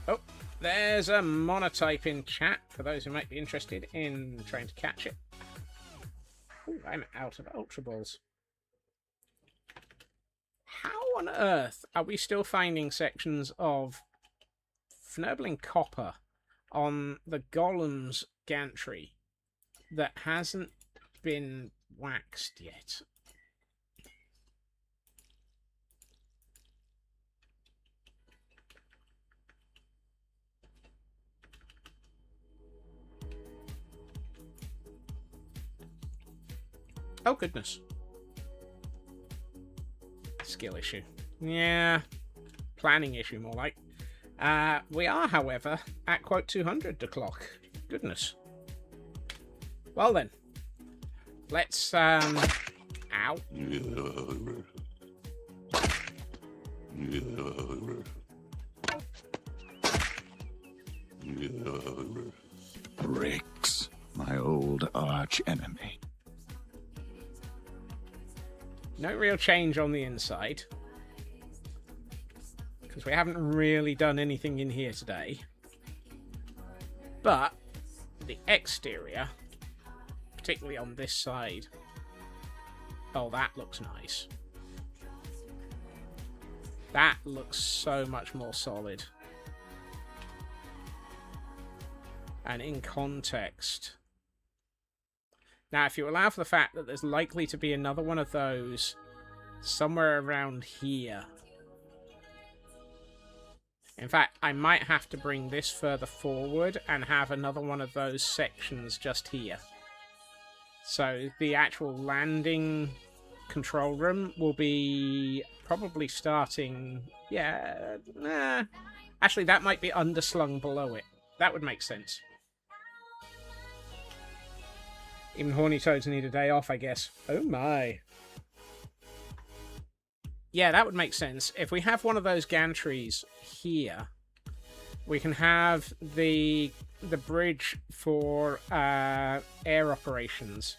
Oh, there's a monotype in chat for those who might be interested in trying to catch it. Ooh, I'm out of Ultra Balls. How on earth are we still finding sections of Fnurbling copper on the Golem's gantry that hasn't been waxed yet? Oh, goodness. Skill issue. Yeah. Planning issue, more like. We are, however, at quote 200 o'clock. Goodness. Well then. Let's, ow. Bricks, my old arch enemy. No real change on the inside, because we haven't really done anything in here today. But the exterior, particularly on this side, oh, that looks nice. That looks so much more solid. And in context. Now, if you allow for the fact that there's likely to be another one of those somewhere around here. In fact, I might have to bring this further forward and have another one of those sections just here. So the actual landing control room will be probably starting... Yeah, nah. Actually, that might be underslung below it. That would make sense. Even horny toads need a day off, I guess. Oh my. Yeah, that would make sense. If we have one of those gantries here, we can have the bridge for air operations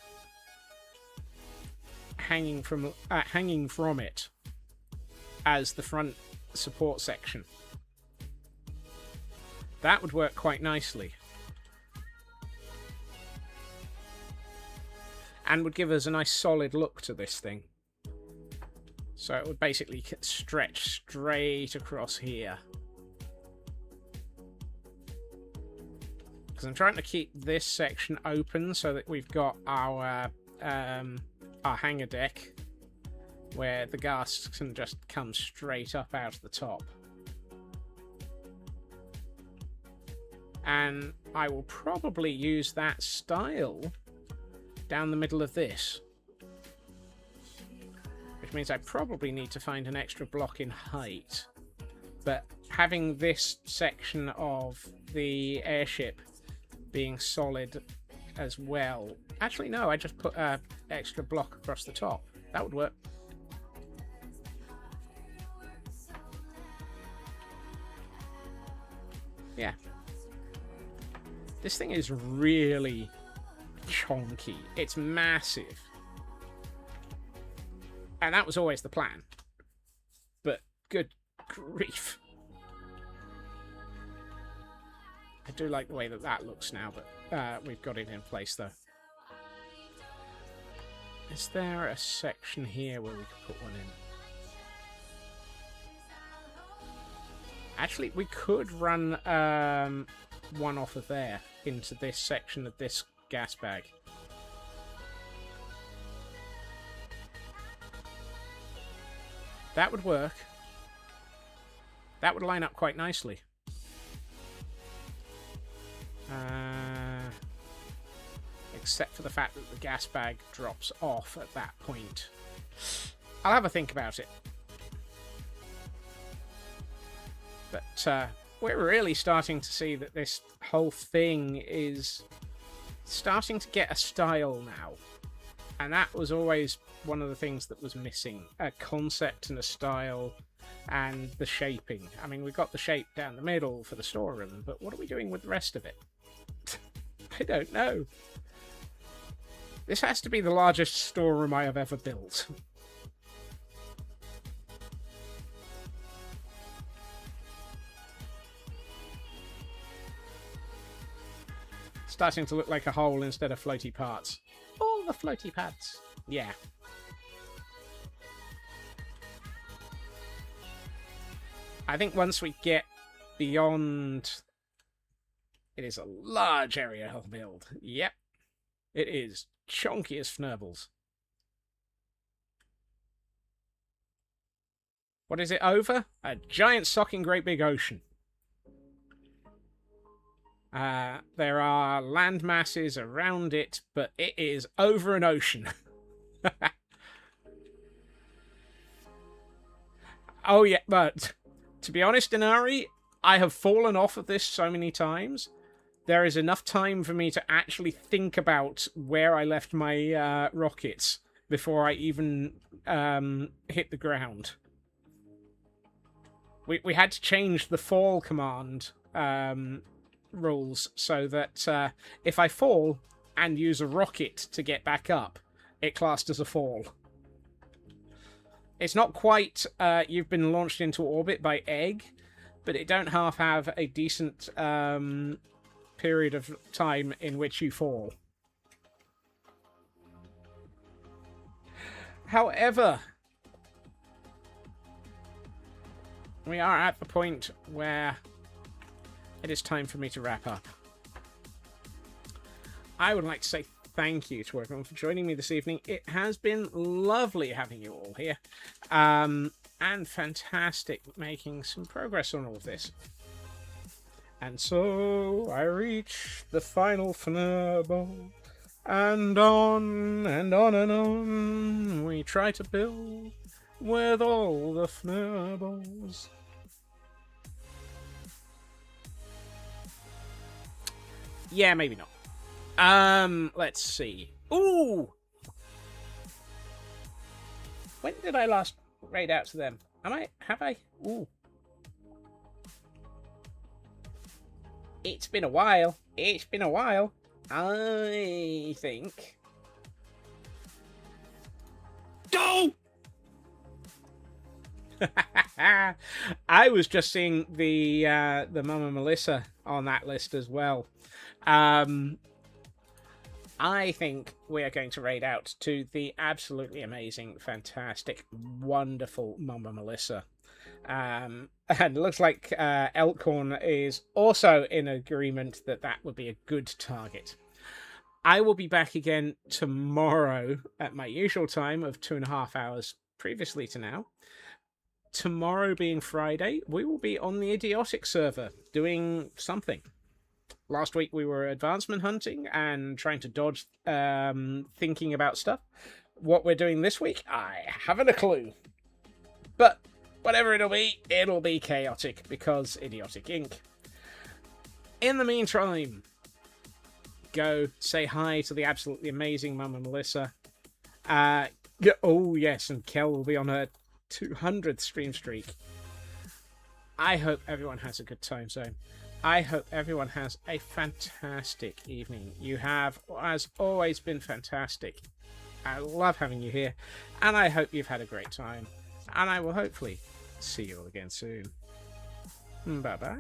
hanging from it as the front support section. That would work quite nicely. And would give us a nice solid look to this thing. So it would basically stretch straight across here. Because I'm trying to keep this section open so that we've got our hangar deck where the gas can just come straight up out of the top. And I will probably use that style down the middle of this. Which means I probably need to find an extra block in height. But having this section of the airship being solid as well... Actually, no, I just put an extra block across the top. That would work. Yeah. This thing is really chonky. It's massive. And that was always the plan. But good grief. I do like the way that that looks now, but we've got it in place, though. Is there a section here where we could put one in? Actually, we could run one off of there into this section of this gas bag. That would work. That would line up quite nicely. Except for the fact that the gas bag drops off at that point. I'll have a think about it. But we're really starting to see that this whole thing is starting to get a style now. And that was always one of the things that was missing. A concept and a style and the shaping. I mean, we've got the shape down the middle for the storeroom, but what are we doing with the rest of it? I don't know. This has to be the largest storeroom I have ever built. Starting to look like a hole instead of floaty parts. All the floaty pads. Yeah. I think once we get beyond... It is a large area to build. Yep. It is chunky as fnurbles. What is it over? A giant socking great big ocean. There are land masses around it, but it is over an ocean. Oh yeah, but to be honest, Inari, I have fallen off of this so many times. There is enough time for me to actually think about where I left my rockets before I even hit the ground. We had to change the fall command rules so that if I fall and use a rocket to get back up, it classed as a fall. It's not quite you've been launched into orbit by egg, but it don't half have a decent period of time in which you fall. However, we are at the point where it is time for me to wrap up. I would like to say thank you to everyone for joining me this evening. It has been lovely having you all here. And fantastic making some progress on all of this. And so I reach the final funnel, and on and on and on we try to build with all the fnurbles. Yeah, maybe not. Let's see. Ooh! When did I last raid out to them? Have I? Ooh. It's been a while. It's been a while. I think. Go! I was just seeing the Mama Melissa on that list as well. I think we are going to raid out to the absolutely amazing, fantastic, wonderful Mama Melissa. And it looks like Elkhorn is also in agreement that that would be a good target. I will be back again tomorrow at my usual time of 2.5 hours previously to now. Tomorrow being Friday, we will be on the Idiotic server doing something. Last week we were advancement hunting and trying to dodge thinking about stuff. What we're doing this week, I haven't a clue. But whatever it'll be chaotic because Idiotic Inc. In the meantime, go say hi to the absolutely amazing Mama Melissa. Oh yes, and Kel will be on her 200th stream streak. I hope everyone has a good time zone. I hope everyone has a fantastic evening. You have, as always, been fantastic. I love having you here, and I hope you've had a great time. And I will hopefully see you all again soon. Bye bye.